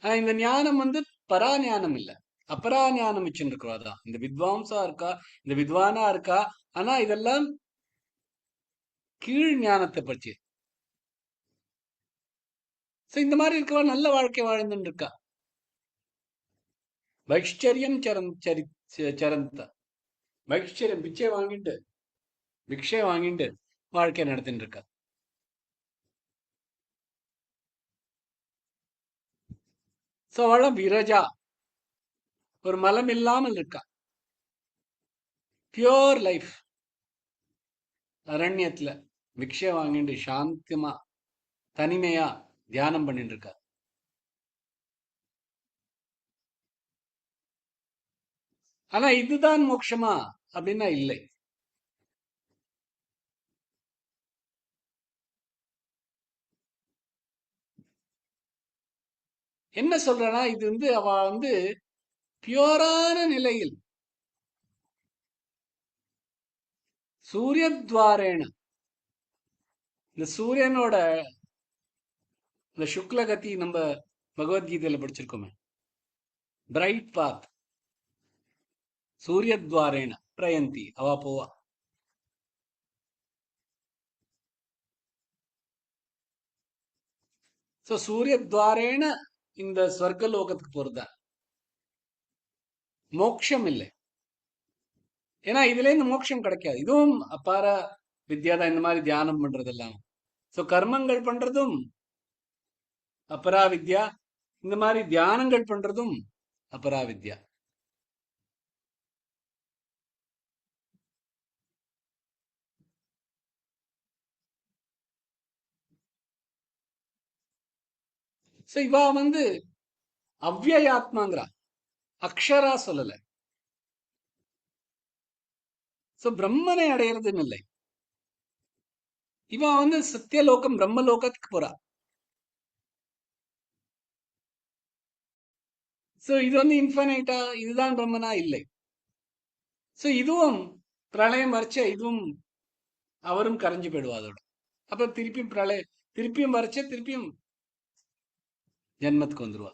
ஆனா இந்த ஞானம் வந்து பரா ஞானம் இல்ல, அபரா ஞானம் வச்சுட்டு இருக்கிறவாதான். இந்த வித்வாம்சா இருக்கா, இந்த வித்வானா இருக்கா, ஆனா இதெல்லாம் கீழ் ஞானத்தை பற்றி. சோ இந்த மாதிரி இருக்கவா நல்ல வாழ்க்கை வாழ்ந்துட்டு இருக்கா. வைஷ்சரியம் சரந்த, வைஷ்சரியம் பிக்ஷை வாங்கிட்டு வாழ்க்கை நடத்திட்டு இருக்கா. சோ அவள விரஜா, ஒரு மலம் இல்லாமல் இருக்கா. பியோர் லைஃப், அரண்யத்துல பிக்ஷை வாங்கிட்டு சாந்தியமா தனிமையா தியானம் பண்ணிட்டு இருக்கா. ஆனா இதுதான் மோட்சமா அப்படின்னா இல்லை. என்ன சொல்றனா, இது வந்து அவ வந்து பியோரான நிலையில் சூரியத்வாரேன, இந்த சூரியனோட இந்த சுக்லகதி நம்ம பகவத்கீதையில படிச்சிருக்கோமே, பிரைட் பாத், சூரியத்வாரேன பிரயந்தி, அவ போவா. சோ சூரியத்வாரேன இந்த ஸ்வர்க்க லோகத்துக்கு போறதா, மோட்சம் இல்லை. ஏன்னா இதுல இருந்து மோட்சம் கிடைக்காது. இதுவும் அப்பார வித்யாதான், இந்த மாதிரி தியானம் பண்றதெல்லாம். சோ கர்மங்கள் பண்றதும் அபரா வித்யா, இந்த மாதிரி தியானங்கள் பண்றதும் அபரா வித்யா. சோ இவா வந்து அவ்யயாத்மாங்கிறா, அக்ஷரா சொல்லல. சோ பிரம்மனை அடையிறதுன்னு இல்லை. இவன் வந்து சத்தியலோகம் பிரம்மலோகத்துக்கு போறா. சோ இது வந்து இன்ஃபைனைட்டா, இதுதான் பிரம்மனா இல்லை. சோ இதுவும் பிரளயம் வரைச்ச, இதுவும் அவரும் கரைஞ்சு போயிடுவா அதோட. அப்ப திருப்பியும் திருப்பியும் வரைச்ச, திருப்பியும் ஜென்மத்துக்கு வந்துருவா.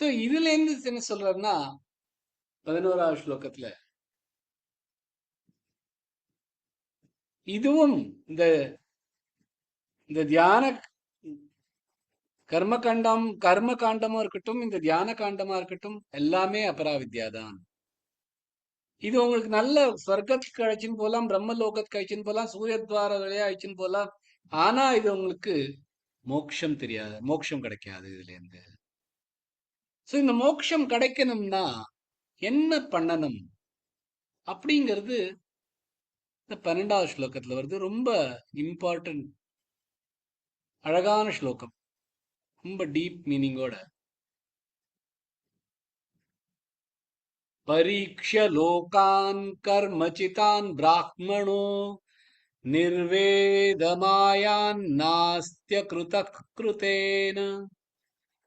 சோ இதுல இருந்து என்ன சொல்றாருன்னா 11வது ஸ்லோகத்துல இதுவும் இந்த இந்த தியான கர்ம காண்டமா இருக்கட்டும், இந்த தியான காண்டமா இருக்கட்டும், எல்லாமே அபராவித்யா தான். இது உங்களுக்கு நல்ல சொர்க்கத்துக்கு அழைச்சின்னு போலாம், பிரம்ம லோகத்துக்கு அழைச்சின்னு போலாம், சூரியத்வார வழியா அழைச்சின்னு போலாம். ஆனா இது உங்களுக்கு மோட்சம் தெரியாது, மோட்சம் கிடைக்காது இதுல இருந்து. சோ இந்த மோட்சம் கிடைக்கணும்னா என்ன பண்ணணும் அப்படிங்கிறது இந்த 12வது ஸ்லோகத்துல வருது. ரொம்ப இம்பார்ட்டன்ட், அழகான ஸ்லோகம், ரொம்ப டீப் மீனிங்கோட. பரீக்ஷ்ய லோகான் கர்மசிதான் பிராக்மணோ निर्वेदमायान् नास्त्य कृतः कृतेन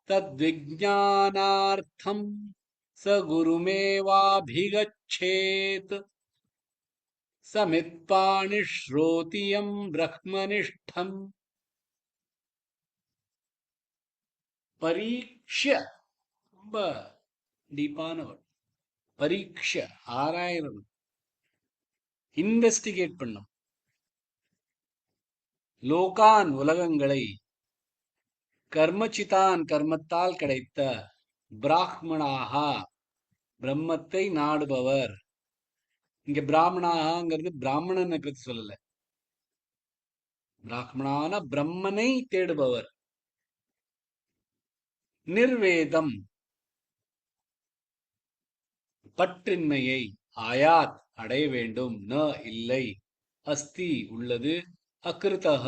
तद्विज्ञानार्थं स गुरुमेवाभिगच्छेत् समित्पाणिश्रोतियं ब्रह्मनिष्ठम्. பரீட்ச ரொம்ப டீப்பானவர். பரீட்ச ஆராயணும், இன்வெஸ்டிகேட் பண்ணும். லோகான் உலகங்களை, கர்மசிதான் கர்மத்தால் கிடைத்த, பிராக்மணாகா பிரம்மத்தை நாடுபவர். இங்க பிராமணாங்கிறது பிராமணனை பத்தி சொல்லல. பிராக்மணான பிரம்மனை தேடுபவர். நிர்வேதம் பற்றின்மையை, ஆயாத் அடைய வேண்டும், ந இல்லை, அஸ்தி உள்ளது, அகிருதக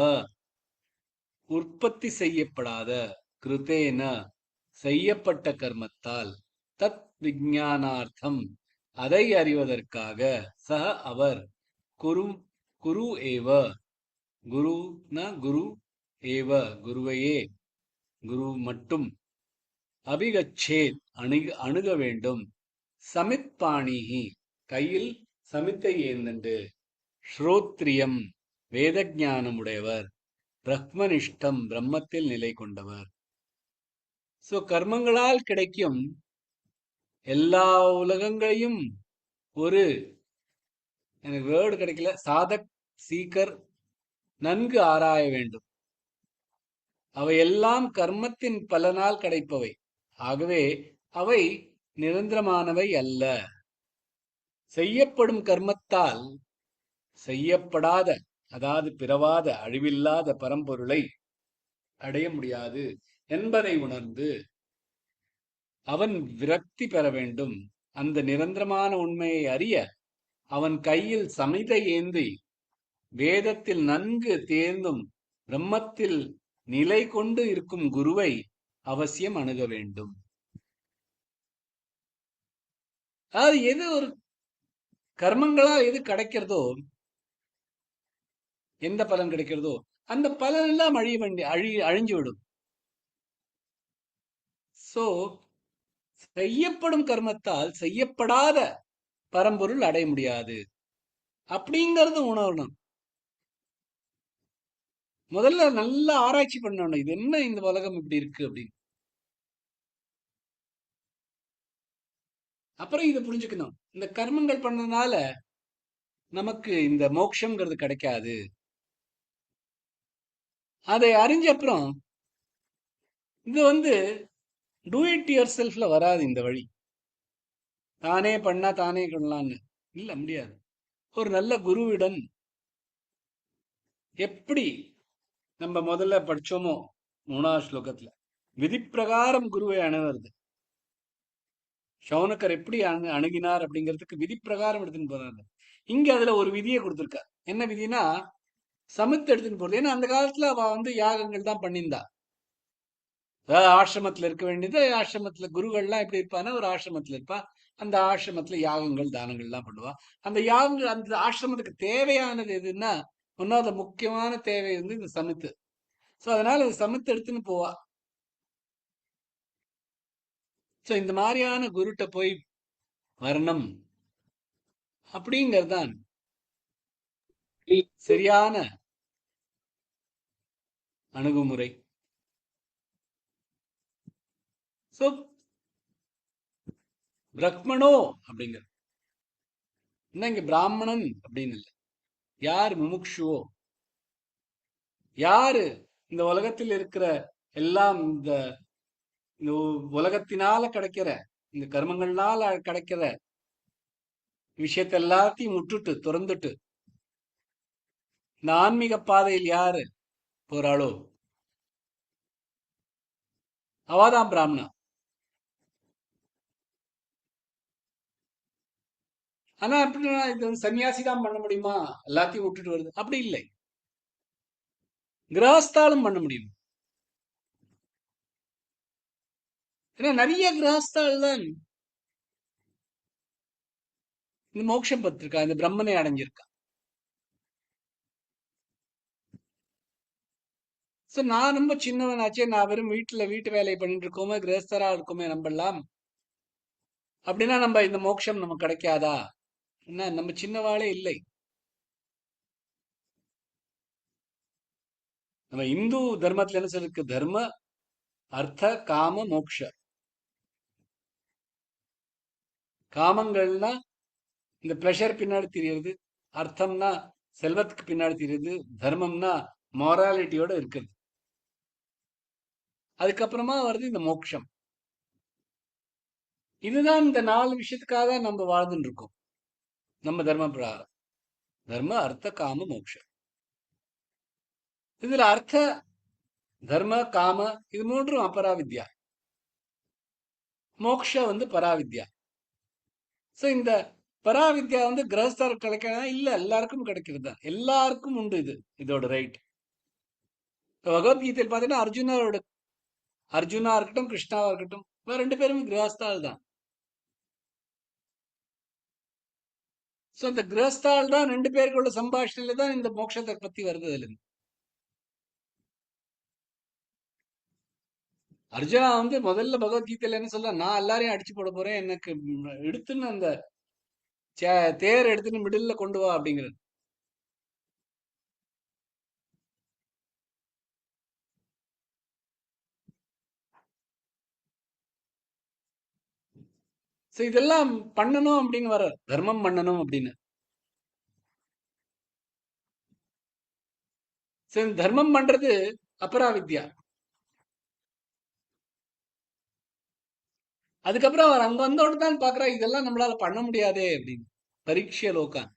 உற்பத்தி செய்யப்படாத, கிருதேன செய்யப்பட்ட கர்மத்தால், தத் விஞ்ஞானார்த்தம் அதை அறிவதற்காக, சக அவர், குரு குரு ஏவ குரு ந குரு ஏவ குருவையே, குரு மட்டும், அபிகச்சேத் அணுக வேண்டும், சமித்பாணிஹி கையில் சமித்தை ஏந்தண்டு, ஸ்ரோத்ரியம் வேத ஞானம் உடையவர், பிரம்மனிஷ்டம் பிரம்மத்தில் நிலை கொண்டவர். சோ கர்மங்களால் கிடைக்கும் எல்லா உலகங்களையும் ஒரு, எனக்கு வேர்டு கிடைக்கல, சாதக் சீக்கர் நன்கு ஆராய வேண்டும். அவையெல்லாம் கர்மத்தின் பலனால் கிடைப்பவை. ஆகவே அவை நிரந்தரமானவை அல்ல. செய்யப்படும் கர்மத்தால் செய்யப்படாத, அதாவது பிறவாத அழிவில்லாத பரம்பொருளை அடைய முடியாது என்பதை உணர்ந்து அவன் விரக்தி பெற வேண்டும். அந்த நிரந்தரமான உண்மையை அறிய அவன் கையில் சமிதை ஏந்தி வேதத்தில் நன்கு தேர்ந்தும் பிரம்மத்தில் நிலை கொண்டு இருக்கும் குருவை அவசியம் அணுக வேண்டும். அதாவது எது ஒரு கர்மங்களால் எது கிடைக்கிறதோ, எந்த பலன் கிடைக்கிறதோ அந்த பலன் எல்லாம் அழிஞ்சு விடும். சோ செய்யப்படும் கர்மத்தால் செய்யப்படாத பரம்பொருள் அடைய முடியாது அப்படிங்கறது உணரணும். முதல்ல நல்லா ஆராய்ச்சி பண்ணணும், இது என்ன இந்த உலகம் இப்படி இருக்கு அப்படின்னு. அப்புறம் இதை புரிஞ்சுக்கணும், இந்த கர்மங்கள் பண்ணதுனால நமக்கு இந்த மோட்சம்ங்கிறது கிடைக்காது. அதை அறிஞ்ச அப்புறம் இது டூ இட் யுவர் செல்ஃப்ல வராது. இந்த வழி தானே பண்ணா தானே கொள்ளலான்னு இல்ல, முடியாது. ஒரு நல்ல குருவிடம் எப்படி நம்ம முதல்ல படிச்சோமோ 3வது ஸ்லோகத்துல, விதி பிரகாரம் குருவை அணுகிறது. சௌனக்கர் எப்படி அணுகினார் அப்படிங்கிறதுக்கு விதி பிரகாரம் எடுத்துன்னு போறாரு. இங்க அதுல ஒரு விதியை கொடுத்திருக்கார். என்ன விதினா, சமத்து எடுத்துன்னு போறது. ஏன்னா அந்த காலத்துல அவ யாகங்கள் தான் பண்ணியிருந்தா. அதாவது ஆசிரமத்துல இருக்க வேண்டியது, ஆசிரமத்துல குருகள்லாம் எப்படி இருப்பான்னா ஒரு ஆசிரமத்துல இருப்பா. அந்த ஆசிரமத்துல யாகங்கள் தானங்கள்லாம் பண்ணுவா. அந்த யாகங்கள் அந்த ஆசிரமத்துக்கு தேவையானது எதுன்னா, ஒன்னாவது முக்கியமான தேவை இந்த சமித்து. சோ அதனால அந்த சமித்து எடுத்துன்னு போவா. சோ இந்த மாதிரியான குருட்ட போய் வரணும் அப்படிங்கறதுதான் சரியான அணுகுமுறை. சோ பிரக்மணோ அப்படிங்கிறது என்ன, இங்க பிராமணன் அப்படின்னு இல்லை. யார் முமுக்ஷுவோ, யாரு இந்த உலகத்தில் இருக்கிற எல்லாம் இந்த இந்த உலகத்தினால கிடைக்கிற இந்த கர்மங்கள்னால கிடைக்கிற விஷயத்த எல்லாத்தையும் விட்டுட்டு துறந்துட்டு இந்த ஆன்மீக பாதையில் யாரு போறாளோ அவாதான் பிராமணா. ஆனா எப்படின்னா இது வந்து சன்னியாசி தான் பண்ண முடியுமா, எல்லாத்தையும் விட்டுட்டு வருது, அப்படி இல்லை. கிரகஸ்தாலும் பண்ண முடியும். ஏன்னா நிறைய கிரகஸ்தால் தான் இந்த மோட்சம் பத்திருக்கா, இந்த பிரம்மனை அடைஞ்சிருக்கா. சோ நான் ரொம்ப சின்னவனாச்சே, நான் வெறும் வீட்டு வேலையை பண்ணிட்டு இருக்கோமே, கிரகஸ்தரா இருக்கோமே நம்பலாம் அப்படின்னா நம்ம இந்த மோட்சம் நமக்கு கிடைக்காதா? என்ன நம்ம சின்னவாளே இல்லை. நம்ம இந்து தர்மத்துல என்ன சொல்லிருக்கு, தர்ம அர்த்த காம மோக்ஷ. காமங்கள்னா இந்த பிளஷர் பின்னாடி தெரியுது, அர்த்தம்னா செல்வத்துக்கு பின்னாடி தெரியுது, தர்மம்னா மொராலிட்டியோட இருக்குது. அதுக்கப்புறமா வருது இந்த மோட்சம். இதுதான் இந்த 4 விஷயத்துக்காக தான் நம்ம வாழ்ந்துட்டு இருக்கோம். நம்ம தர்ம பிரகாரம் தர்ம அர்த்த காம மோட்சம். இதுல அர்த்த தர்ம காம இது மூன்றும் அபராவித்யா, மோக்ஷ வந்து பராவித்யா. சோ இந்த பராவித்யா வந்து கிரகஸ்தர் கிடைக்கணும் இல்ல, எல்லாருக்கும் கிடைக்கிறது தான், எல்லாருக்கும் உண்டு இது, இதோட ரைட். பகவத்கீதையில் பாத்தீங்கன்னா அர்ஜுனா இருக்கட்டும் கிருஷ்ணாவா இருக்கட்டும், ரெண்டு பேருமே கிரகஸ்தால் தான். சோ இந்த கிரகஸ்தால் தான் ரெண்டு பேருக்குள்ள சம்பாஷணையில தான் இந்த மோட்சத்தை பத்தி வருது. அதுல இருந்து அர்ஜுனா வந்து முதல்ல பகவத்கீதையில என்ன சொல்ல, நான் எல்லாரையும் அடிச்சு போட போறேன், எனக்கு எடுத்துன்னு அந்த தேர் எடுத்துன்னு மிடில்ல கொண்டு வா அப்படிங்கிறது. சோ இதெல்லாம் பண்ணணும் அப்படின்னு வர, தர்மம் பண்ணணும் அப்படின்னு. சோ தர்மம் பண்றது அபராவித்யா. அதுக்கப்புறம் அவர் அங்க வந்தோடு தான் பாக்குறா, இதெல்லாம் நம்மளால பண்ண முடியாதே அப்படின்னு. பரீட்சை லோகான்,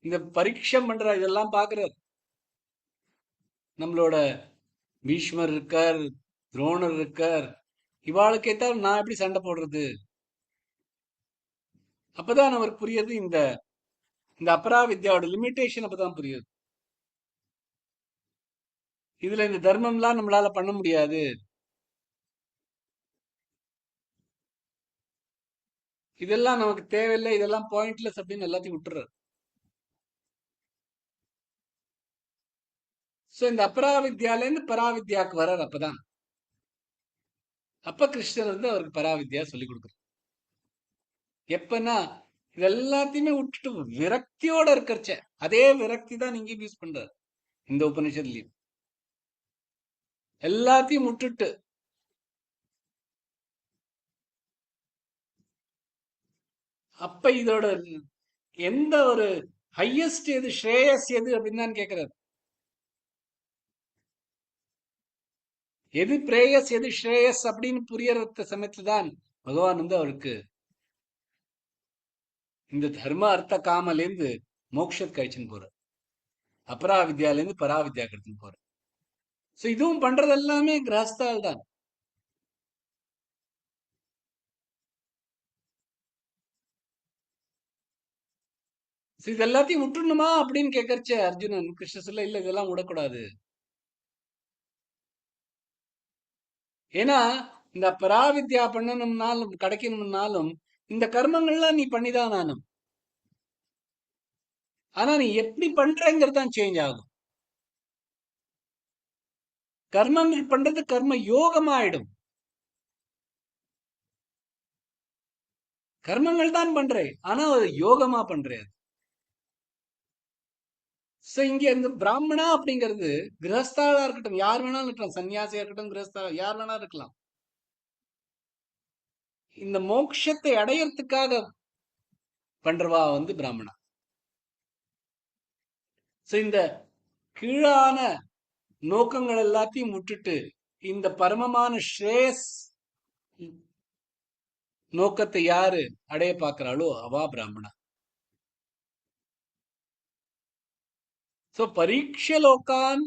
இந்த பரீட்சை பண்ற இதெல்லாம் பாக்குறார். நம்மளோட பீஷ்மர் இருக்கார், துரோணர் இருக்கார், இவாளுக்கு ஏத்தாலும் நான் எப்படி சண்டை போடுறது? அப்பதான் அவருக்கு புரியுது இந்த இந்த அபராவித்யாவோட லிமிட்டேஷன், அப்பதான் புரியுது. இதுல இந்த தர்மம்லாம் நம்மளால பண்ண முடியாது, இதெல்லாம் நமக்கு தேவையில்லை, இதெல்லாம் பாயிண்ட்லெஸ் அப்படின்னு எல்லாத்தையும் விட்டுறாரு. சோ இந்த அபராவித்யால இருந்து பராவித்யாக்கு வர்றார். அப்பதான் அப்ப கிருஷ்ணர் வந்து அவருக்கு பராவித்யா சொல்லி கொடுக்குறார். எப்பன்னா இது எல்லாத்தையுமே விட்டுட்டு விரக்தியோட இருக்கிறச்ச, அதே விரக்தி தான் நீங்க யூஸ் பண்றாரு இந்த உபநிஷத்துலயும். எல்லாத்தையும் விட்டுட்டு அப்ப இதோட எந்த ஒரு ஹையஸ்ட் எது, ஸ்ரேயஸ் எது அப்படின்னு தான் கேட்கிறாரு. எது பிரேயஸ் எது ஸ்ரேயஸ் அப்படின்னு புரியற சமயத்துல தான் பகவான் வந்து அவருக்கு இந்த தர்ம அர்த்த காமல இருந்து மோட்சத் கழிச்சுன்னு போறார், அபராவித்யால இருந்து பராவித்யா கழிச்சுன்னு போறார். சோ இதுவும் பண்றது எல்லாமே கிரகஸ்தால் தான். இது எல்லாத்தையும் விட்டுணுமா அப்படின்னு கேட்கறச்ச அர்ஜுனன் கிருஷ்ண சொல்ல, இல்ல இதெல்லாம் விடக்கூடாது. ஏன்னா இந்த பராவித்யா பண்ணணும்னாலும் கிடைக்கணும்னாலும் இந்த கர்மங்கள்லாம் நீ பண்ணிதான் ஆகணும். ஆனா நீ எப்படி பண்றங்கிறது தான் சேஞ்ச் ஆகும். கர்மங்கள் பண்றது கர்ம யோகமாயிடும். கர்மங்கள் தான் பண்றேன், ஆனா அது யோகமா பண்றேன். சோ இங்க இந்த பிராமணா அப்படிங்கிறது கிரகஸ்தாலா இருக்கட்டும், யார் வேணாலும் இருக்கலாம், சன்னியாசியா இருக்கட்டும், கிரகஸ்தா யார் வேணாலும் இருக்கலாம். இந்த மோட்சத்தை அடையறதுக்காக பண்றவா பிராமணா. சோ இந்த கீழான நோக்கங்கள் எல்லாத்தையும் விட்டுட்டு இந்த பரமமான ஸ்ரேயஸ் நோக்கத்தை யாரு அடைய பார்க்கிறாளோ அவா பிராமணா. சோ பரீட்ச லோகான்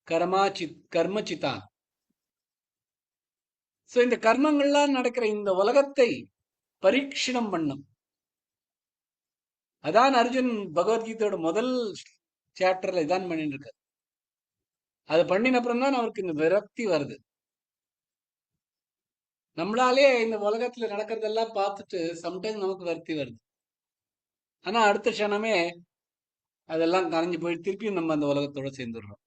கர்மச்சிதான். சோ இந்த கர்மங்கள்லாம் நடக்கிற இந்த உலகத்தை பரீட்சணம் பண்ணும். அதான் அர்ஜுன் பகவத்கீதையோட முதல் சாப்டர்ல இதான் பண்ணிட்டு இருக்க. அது பண்ணின அப்புறம் தான் அவருக்கு இந்த விரக்தி வருது. நம்மளாலே இந்த உலகத்துல நடக்கிறதெல்லாம் பார்த்துட்டு சம்டைம்ஸ் நமக்கு விரக்தி வருது. ஆனா அடுத்த க்ஷணமே அதெல்லாம் கரைஞ்சு போய் திருப்பியும் நம்ம அந்த உலகத்தோட சேர்ந்துடுறோம்.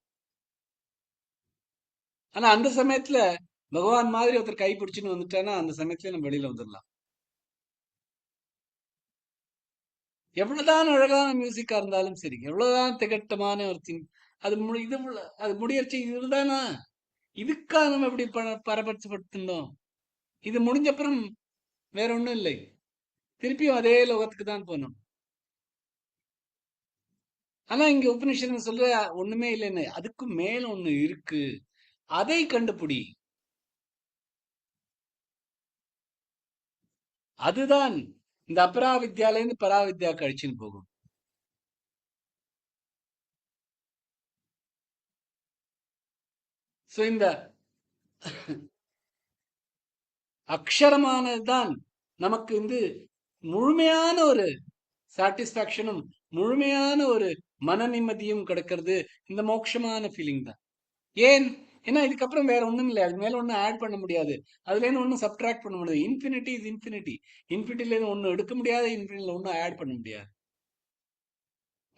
ஆனா அந்த சமயத்துல பகவான் மாதிரி ஒருத்தர் கை பிடிச்சுன்னு வந்துட்டானா அந்த சமயத்துல நம்ம வெளியில வந்துடலாம். எவ்வளவுதான் அழகான மியூசிக்கா இருந்தாலும் சரி, எவ்வளவுதான் திகட்டமான ஒரு அது அது முடியறச்சு இதுதானா, இதுக்கா நம்ம எப்படி பரபட்சப்படுத்தினோம். இது முடிஞ்சப்புறம் வேற ஒண்ணும் இல்லை, திருப்பியும் அதே லோகத்துக்கு தான் போனோம். ஆனா இங்க உபநிஷத்து சொல்ற ஒண்ணுமே இல்லைன்னு, அதுக்கு மேல ஒண்ணு இருக்கு, அதை கண்டுபிடி. அதுதான் இந்த அபராவித்யால இருந்து பராவித்யா கழிச்சுன்னு போகும். சோ இந்த அக்ஷரமானதுதான் நமக்கு முழுமையான ஒரு சாட்டிஸ்பாக்சனும் முழுமையான ஒரு மன நிம்மதியும் கிடைக்கிறது. இந்த மோட்சமான ஃபீலிங் தான். ஏன்? ஏன்னா இதுக்கப்புறம் வேற ஒண்ணும் இல்லை, அது மேல ஒன்னும் ஆட் பண்ண முடியாது, அதுல இருந்து ஒன்னும் சப்ட்ராக்ட் பண்ண முடியாது. Infinity is infinity. இன்ஃபினிட்டில இருந்து ஒன்னும் எடுக்க முடியாது, இன்ஃபினிட்டில ஒன்னும் ஆட் பண்ண முடியாது.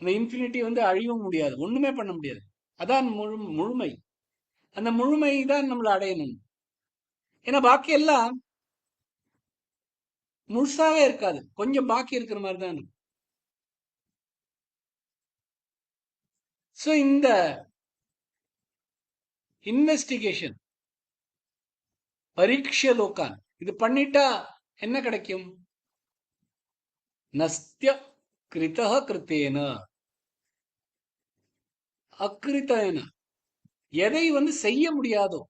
அந்த இன்ஃபினிட்டி அழியவும் முடியாது, ஒண்ணுமே பண்ண முடியாது. அதான் முழுமை. அந்த முழுமை தான் நம்மளை அடையணும். ஏன்னா பாக்கி எல்லாம் முழுசாவே இருக்காது, கொஞ்சம் பாக்கி இருக்கிற மாதிரி தான் இருக்கும். சோ இந்த இன்வெஸ்டிகேஷன் பரீட்ச லோகான் இது பண்ணிட்டா என்ன கிடைக்கும்? நஸ்திய கிருதஹ கிருத்தேன அக்கிருத்தேன, எதை செய்ய முடியாதோ,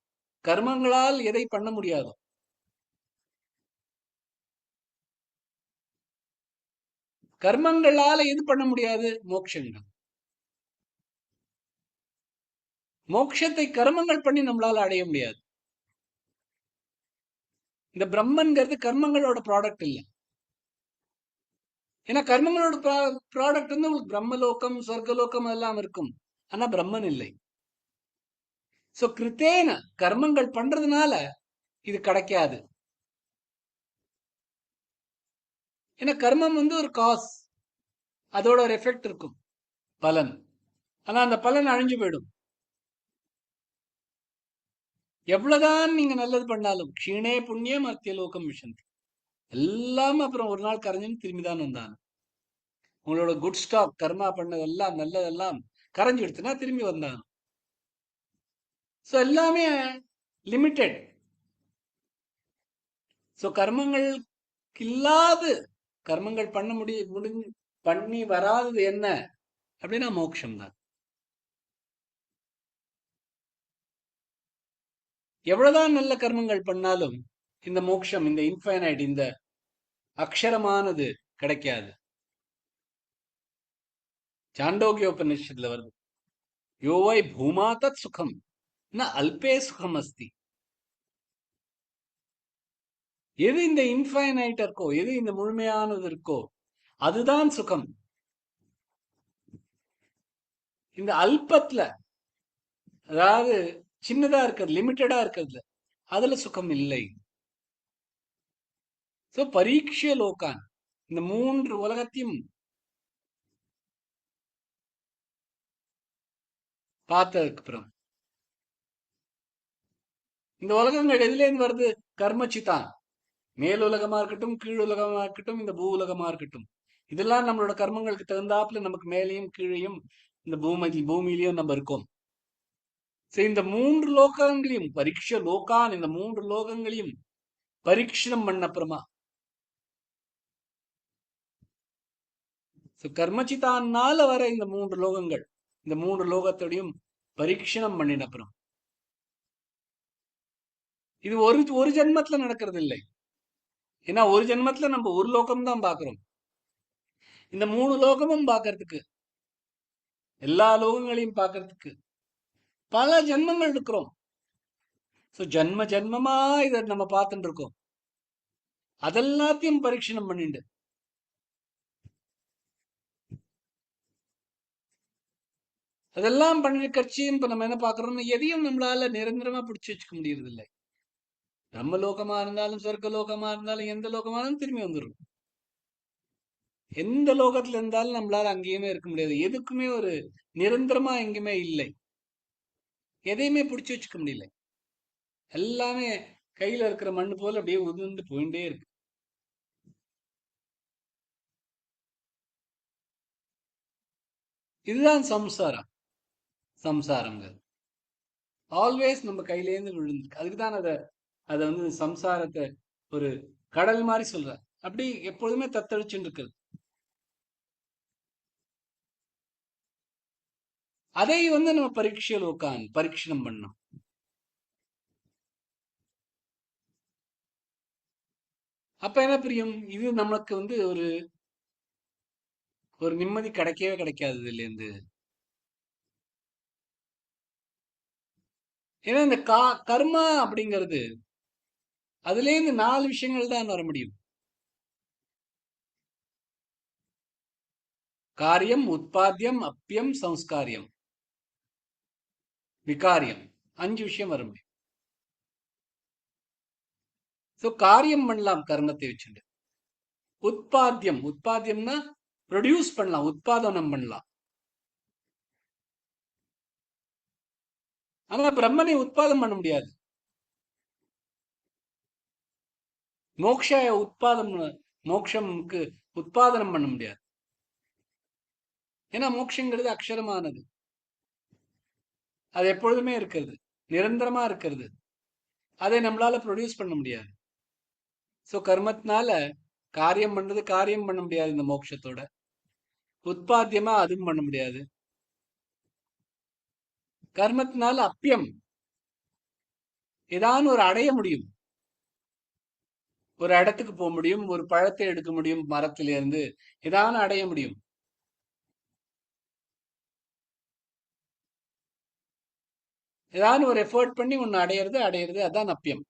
கர்மங்களால் எதை பண்ண முடியாதோ, கர்மங்களால எது பண்ண முடியாது? மோட்சங்கள். மோட்சத்தை கர்மங்கள் பண்ணி நம்மளால அடைய முடியாது. இந்த பிரம்மன்கிறது கர்மங்களோட ப்ராடக்ட் இல்லை. ஏன்னா கர்மங்களோட ப்ராடக்ட் உங்களுக்கு பிரம்மலோகம் சொர்க்கலோகம் எல்லாம் இருக்கும், ஆனா பிரம்மன் இல்லை. சோ கிருத்தேன, கர்மங்கள் பண்றதுனால இது கிடைக்காது. ஏன்னா கர்மம் ஒரு காஸ், அதோட ஒரு எஃபெக்ட் இருக்கும், பலன். ஆனா அந்த பலன் அழிஞ்சு போயிடும். எவ்வளவுதான் நீங்க நல்லது பண்ணாலும் க்ஷீணே புண்ணியம் அத்தியலோகம் விஷந்தி, எல்லாம் அப்புறம் ஒரு நாள் கரைஞ்சுன்னு திரும்பிதான் வந்தாங்க. உங்களோட குட் ஸ்டாக் கர்மா பண்ணதெல்லாம் நல்லதெல்லாம் கரைஞ்சு எடுத்துனா திரும்பி வந்தாங்க. சோ எல்லாமே லிமிட்டெட். சோ கர்மங்கள் இல்லாது, கர்மங்கள் பண்ணி வராதது என்ன அப்படின்னா மோட்சம் தான். எவ்வளவுதான் நல்ல கர்மங்கள் பண்ணாலும் இந்த மோட்சம், இந்த இன்ஃபைனைட், இந்த அக்ஷரமானது கிடைக்காது. சாண்டோக்கியோபனிஷத்துல வருது, யோவை பூமா தத் சுகம் ந அல்பே சுகம் அஸ்தி. எது இந்த இன்ஃபைனைட் இருக்கோ, எது இந்த முழுமையானது இருக்கோ அதுதான் சுகம். இந்த அல்பத்துல, அதாவது சின்னதா இருக்கிறது, லிமிட்டடா இருக்கிறதுல, அதுல சுகம் இல்லை. சோ பரீட்ச லோகான், இந்த மூன்று உலகத்தையும் பார்த்ததுக்கு அப்புறம், இந்த உலகங்கள் எதுல இருந்து வருது? கர்மச்சிதான். மேல் உலகமா இருக்கட்டும், கீழ் உலகமா இருக்கட்டும், இந்த பூ உலகமா இருக்கட்டும், இதெல்லாம் நம்மளோட கர்மங்களுக்கு தகுந்தாப்புல நமக்கு மேலேயும் கீழையும் இந்த பூமியிலையும் நம்ம இருக்கோம். இந்த மூன்று லோகங்களையும் பரீட்ச லோகான், இந்த மூன்று லோகங்களையும் பரீட்சணம் பண்ண அப்புறமா. கர்மச்சிதான்னால வர இந்த 3 லோகங்கள், இந்த 3 லோகத்தோடையும் பரீட்சணம் பண்ணின அப்புறம். இது ஒரு ஜென்மத்துல நடக்கிறது இல்லை. ஏன்னா ஒரு ஜென்மத்துல நம்ம ஒரு லோகம் தான் பாக்குறோம். இந்த 3 லோகமும் பாக்குறதுக்கு, எல்லா லோகங்களையும் பாக்குறதுக்கு பல ஜென்மங்கள் இருக்கிறோம். ஜென்ம ஜென்மமா இதை நம்ம பார்த்துட்டு இருக்கோம். அதெல்லாத்தையும் பரீட்சணம் பண்ணிட்டு அதெல்லாம் பண்ணி கட்சியும் இப்ப நம்ம என்ன பாக்குறோம்னா, எதையும் நம்மளால நிரந்தரமா பிடிச்சு வச்சுக்க முடியறது இல்லை. பிரம்ம லோகமா இருந்தாலும் சொர்க்க லோகமா இருந்தாலும் எந்த லோகமா இருந்தாலும் திரும்பி வந்துடும். எந்த லோகத்துல இருந்தாலும் நம்மளால அங்கேயுமே இருக்க முடியாது. எதுக்குமே ஒரு நிரந்தரமா எங்கேயுமே இல்லை. எதையுமே பிடிச்சு வச்சுக்க முடியல. எல்லாமே கையில இருக்கிற மண்ணு போல அப்படியே உதிர்ந்து போயிட்டே இருக்கு. இதுதான் சம்சாரம். சம்சாரங்கிறது ஆல்வேஸ் நம்ம கையிலேருந்து விழுந்திருக்கு. அதுக்குதான் அதை வந்து சம்சாரத்தை ஒரு கடல் மாதிரி சொல்ற. அப்படி எப்பொழுதுமே தத்தளிச்சுட்டு இருக்கிறது. அதை வந்து நம்ம பரீட்சையில் உட்காந்து பரீட்சணம் பண்ணோம். அப்ப என்ன புரியும்? இது நமக்கு வந்து ஒரு நிம்மதி கிடைக்கவே கிடைக்காது இதுல இருந்து. ஏன்னா இந்த கர்மா அப்படிங்கிறது அதுல இருந்து 4 விஷயங்கள் தான் வர முடியும். காரியம், உத்பாத்தியம், அப்பியம், சம்ஸ்காரியம், விகாரியம். 5 விஷயம் வர முடியும். காரியம் பண்ணலாம் கர்மத்தை வச்சுட்டு. உத்பாத்தியம்னா ப்ரொடியூஸ் பண்ணலாம், உத்பாதனம் பண்ணலாம். ஆனா பிரம்மனை உத்பாதம் பண்ண முடியாது. மோக்ஷம்க்கு உத்பாதனம் பண்ண முடியாது. ஏன்னா மோட்சங்கிறது அக்ஷரமானது. அது எப்பொழுதுமே இருக்கிறது, நிரந்தரமா இருக்கிறது. அதை நம்மளால ப்ரொடியூஸ் பண்ண முடியாது. கர்மத்தினால காரியம் பண்ண முடியாது. இந்த மோட்சத்தோட உத்பாத்தியமா அதுவும் பண்ண முடியாது. கர்மத்தினால அப்பியம் ஏதாவது ஒரு அடைய முடியும். ஒரு இடத்துக்கு போக முடியும், ஒரு பழத்தை எடுக்க முடியும், மரத்திலிருந்து ஏதாவது அடைய முடியும். ஏதாவது ஒரு எஃபர்ட் பண்ணி ஒன்னு அடையிறது அதான் அப்பியம்.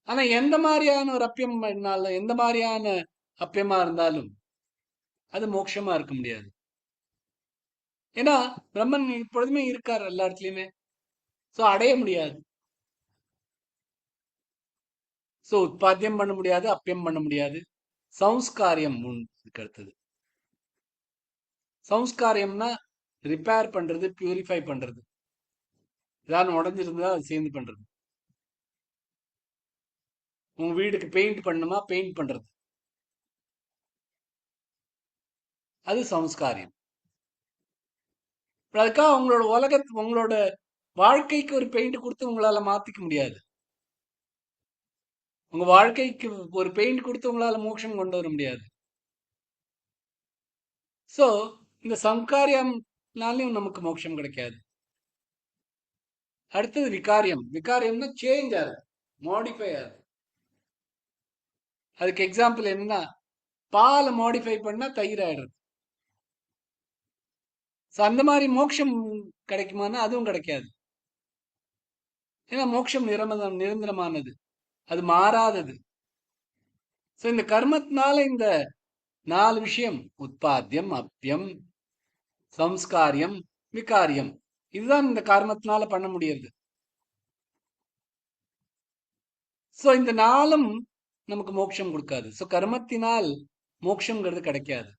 ஆனா எந்த மாதிரியான ஒரு அப்பியம் பண்ணாலும், எந்த மாதிரியான அப்பியமா இருந்தாலும் அது மோட்சமா இருக்க முடியாது. ஏன்னா பிரம்மன் இப்பொழுதுமே இருக்கார் எல்லா இடத்துலயுமே. அடைய முடியாது. உத்பாத்தியம் பண்ண முடியாது, அப்பியம் பண்ண முடியாது. சம்ஸ்காரியம் இதுக்கு அடுத்தது. சம்ஸ்காரியம்னா ரிப்பேர் பண்றது, பியூரிஃபை பண்றது. ஏதாவது உடஞ்சிருந்தா அது சேர்ந்து பண்றது. உங்க வீட்டுக்கு பெயிண்ட் பண்ணுமா, பெயிண்ட் பண்றது, அது சம்ஸ்காரியம். அதுக்காக உங்களோட வாழ்க்கைக்கு ஒரு பெயிண்ட் கொடுத்து உங்களால மாத்திக்க முடியாது. உங்க வாழ்க்கைக்கு ஒரு பெயிண்ட் கொடுத்து உங்களால மோட்சம் கொண்டு வர முடியாது. இந்த சம்காரியம்னாலையும் நமக்கு மோட்சம் கிடைக்காது. அடுத்தது விகாரியம். விகாரியம்னா சேஞ்ச் ஆகுது, மாடிஃபை ஆகுது. அதுக்கு எக்ஸாம்பிள் என்னன்னா, பாலை மாடிஃபை பண்ணா தயிர் ஆயிடுறது. அந்த மாதிரி மோட்சம் கிடைக்குமானா அதுவும் கிடைக்காது. ஏன்னா மோட்சம் நிரந்தரமானது, அது மாறாதது. இந்த கர்மத்தினால இந்த 4 விஷயம், உத்பாத்தியம், அப்பியம், சம்ஸ்காரியம், விகாரியம், இதுதான் இந்த கர்மத்தினால பண்ண முடியாது. இந்த 4ம் நமக்கு மோட்சம் கொடுக்காது. கர்மத்தினால் மோட்சம்ங்கிறது கிடைக்காது.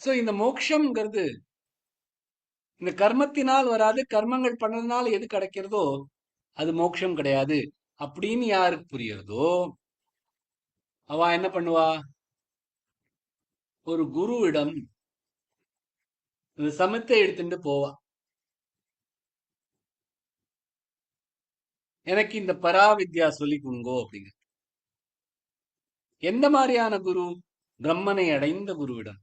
இந்த மோட்சம்ங்கிறது இந்த கர்மத்தினால் வராது. கர்மங்கள் பண்ணதுனால எது கிடைக்கிறதோ அது மோட்சம் கிடையாது அப்படின்னு யாருக்கு புரியுறதோ அவ என்ன பண்ணுவா? ஒரு குருவிடம் இந்த சமத்தை எடுத்துட்டு போவா. எனக்கு இந்த பராவித்யா சொல்லி கொடுங்கோ அப்படிங்க. எந்த மாதிரியான குரு? பிரம்மனை அடைந்த குருவிடம்.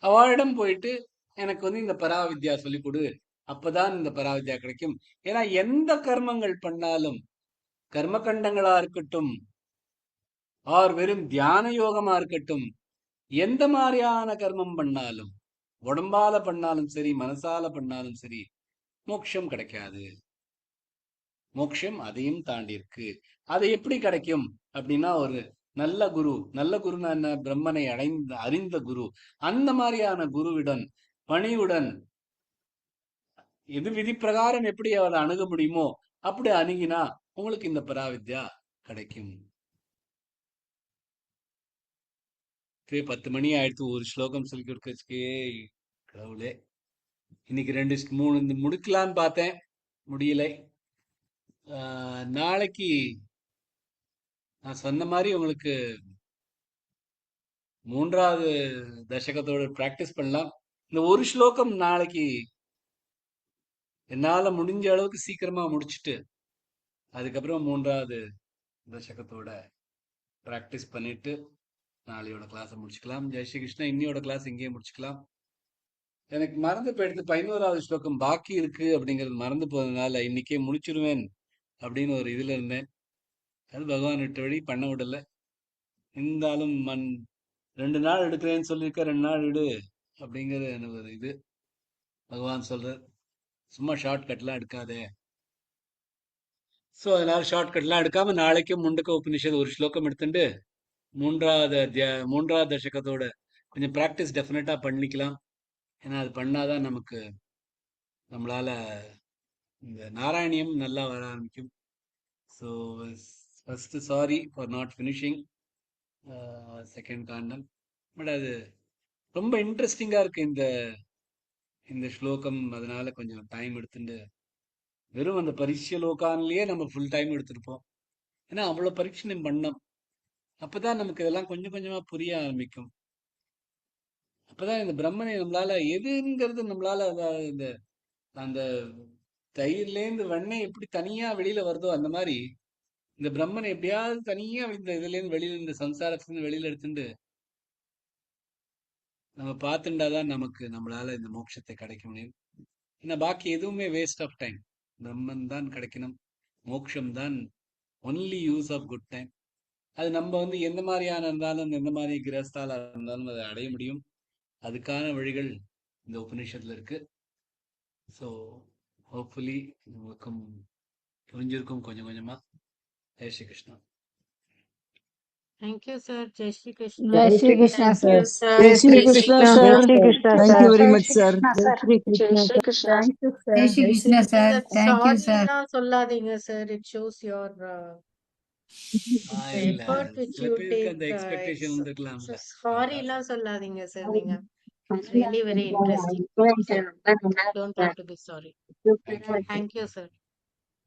அவளிடம் போயிட்டு எனக்கு இந்த பராவித்யா சொல்லி கொடு, அப்பதான் இந்த பராவித்யா கிடைக்கும். ஏன்னா எந்த கர்மங்கள் பண்ணாலும், கர்மகண்டங்களா இருக்கட்டும், ஆர் வெறும் தியான யோகமா இருக்கட்டும், எந்த மாதிரியான கர்மம் பண்ணாலும், உடம்பால பண்ணாலும் சரி, மனசால பண்ணாலும் சரி, மோட்சம் கிடைக்காது. மோட்சம் அதையும் தாண்டி இருக்கு. அது எப்படி கிடைக்கும் அப்படின்னா, ஒரு நல்ல குரு. நல்ல குருன்னா என்ன? பிரம்மனை அறிந்த குரு. அந்த மாதிரியான குருவிடன் பணிவுடன், எது விதி பிரகாரம் எப்படி அவரை அணுக முடியுமோ அப்படி அணுகினா உங்களுக்கு இந்த பராவித்யா கிடைக்கும். 10 மணி ஆயிடுத்து. ஒரு ஸ்லோகம் சொல்லி கொடுக்கறதுக்கே கடவுளே. இன்னைக்கு 2-3 முடிக்கலான்னு பார்த்தேன், முடியலை. நாளைக்கு நான் சொன்ன மாதிரி உங்களுக்கு 3வது தசகத்தோட பிராக்டிஸ் பண்ணலாம். இந்த ஒரு ஸ்லோகம் நாளைக்கு என்னால முடிஞ்ச அளவுக்கு சீக்கிரமா முடிச்சுட்டு, அதுக்கப்புறம் 3வது தசகத்தோட பிராக்டிஸ் பண்ணிட்டு நாளையோட கிளாஸை முடிச்சுக்கலாம். ஜெய் ஸ்ரீ கிருஷ்ணா. இன்னையோட கிளாஸ் இங்கேயே முடிச்சுக்கலாம். எனக்கு மறந்து போயிடுத்து, 11வது ஸ்லோகம் பாக்கி இருக்கு அப்படிங்கிறது மறந்து போனதுனால இன்னைக்கே முடிச்சிருவேன் அப்படின்னு ஒரு இதுல இருந்தேன். அது பகவான் விட்ட வழி, பண்ண விடல. இருந்தாலும் 2 நாள் எடுக்கிறேன்னு சொல்லியிருக்க, 2 நாள் எடு அப்படிங்கிற எனக்கு ஒரு இது. பகவான் சொல்ற, சும்மா ஷார்ட்கட்லாம் எடுக்காதே. ஸோ அதனால ஷார்ட்கட்லாம் எடுக்காம நாளைக்கு முண்டக்க உபநிஷத் ஒரு ஸ்லோகம் எடுத்துட்டு 3வது தசகத்தோட கொஞ்சம் ப்ராக்டிஸ் டெஃபினட்டா பண்ணிக்கலாம். ஏன்னா அது பண்ணாதான் நம்மளால இந்த நாராயணியம் நல்லா வர ஆரம்பிக்கும். So first sorry for not finishing second காண்டம். பட் அது ரொம்ப இன்ட்ரெஸ்டிங்கா இருக்கு இந்த ஸ்லோகம். அதனால கொஞ்சம் டைம் எடுத்துட்டு, வெறும் அந்த பரீட்சை லோகான்லயே நம்ம ஃபுல் டைம் எடுத்துருப்போம். ஏன்னா அவ்வளவு பரீட்சை பண்ணோம். அப்பதான் நமக்கு இதெல்லாம் கொஞ்சம் கொஞ்சமா புரிய ஆரம்பிக்கும். அப்பதான் இந்த பிரம்மனை நம்மளால எதுங்கிறது நம்மளால இந்த அந்த தயிர்லேருந்து வெண்ணெய் எப்படி தனியா வெளியில வருதோ, அந்த மாதிரி இந்த பிரம்மனை எப்படியாவது தனியா இந்த இதுல இருந்து வெளியில, இந்த சம்சாரத்துல வெளியில எடுத்துட்டு நம்ம பார்த்துட்டாதான் நம்மளால இந்த மோட்சத்தை கிடைக்க முடியும். ஏன்னா பாக்கி எதுவுமே வேஸ்ட் ஆஃப் டைம். பிரம்மன் தான் கிடைக்கணும். மோட்சம் தான் only use of good time. அது நம்ம எந்த மாதிரியான இருந்தாலும், எந்த மாதிரி கிரஸ்தால இருந்தாலும் அதை அடைய முடியும். அதுக்கான வழிகள் இந்த உபநிஷத்துல இருக்கு. ஸோ ஹோப்ஃபுல்லி உங்களுக்கும் புரிஞ்சிருக்கும் கொஞ்சம் கொஞ்சமா. Jai Shri Krishna. Thank you, sir. Jai Shri Krishna. Jai Shri Krishna, Thank sir. you, sir. Jai Shri Jai Shri Krishna, Krishna. sir. Shri Krishna, Thank sir. you very Jai much, Shri sir. Krishna, Jai sir. Shri Jai Krishna, Shri sir. Krishna. Thank you, sir. Jai Shri Jai Shri Krishna, sir. Sir, Thank you, sir. sorry சொல்லாதீங்க sir. It shows your the இல்ல effort which சில you பேருக்கு take. அந்த எக்ஸ்பெக்டேஷன் இருந்திருக்கலாம்ல. Sorry எல்லாம் சொல்லாதீங்க sir. நீங்க it's really very interesting. Sir, don't have to be sorry. Thank you, sir.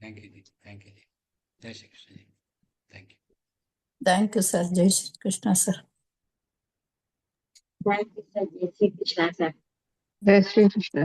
Thank you ji. Thank you ji. Jai Shri Krishna ji. Thank you. Thank you, sir. Jai Shri Krishna, sir. Jai Shri Krishna.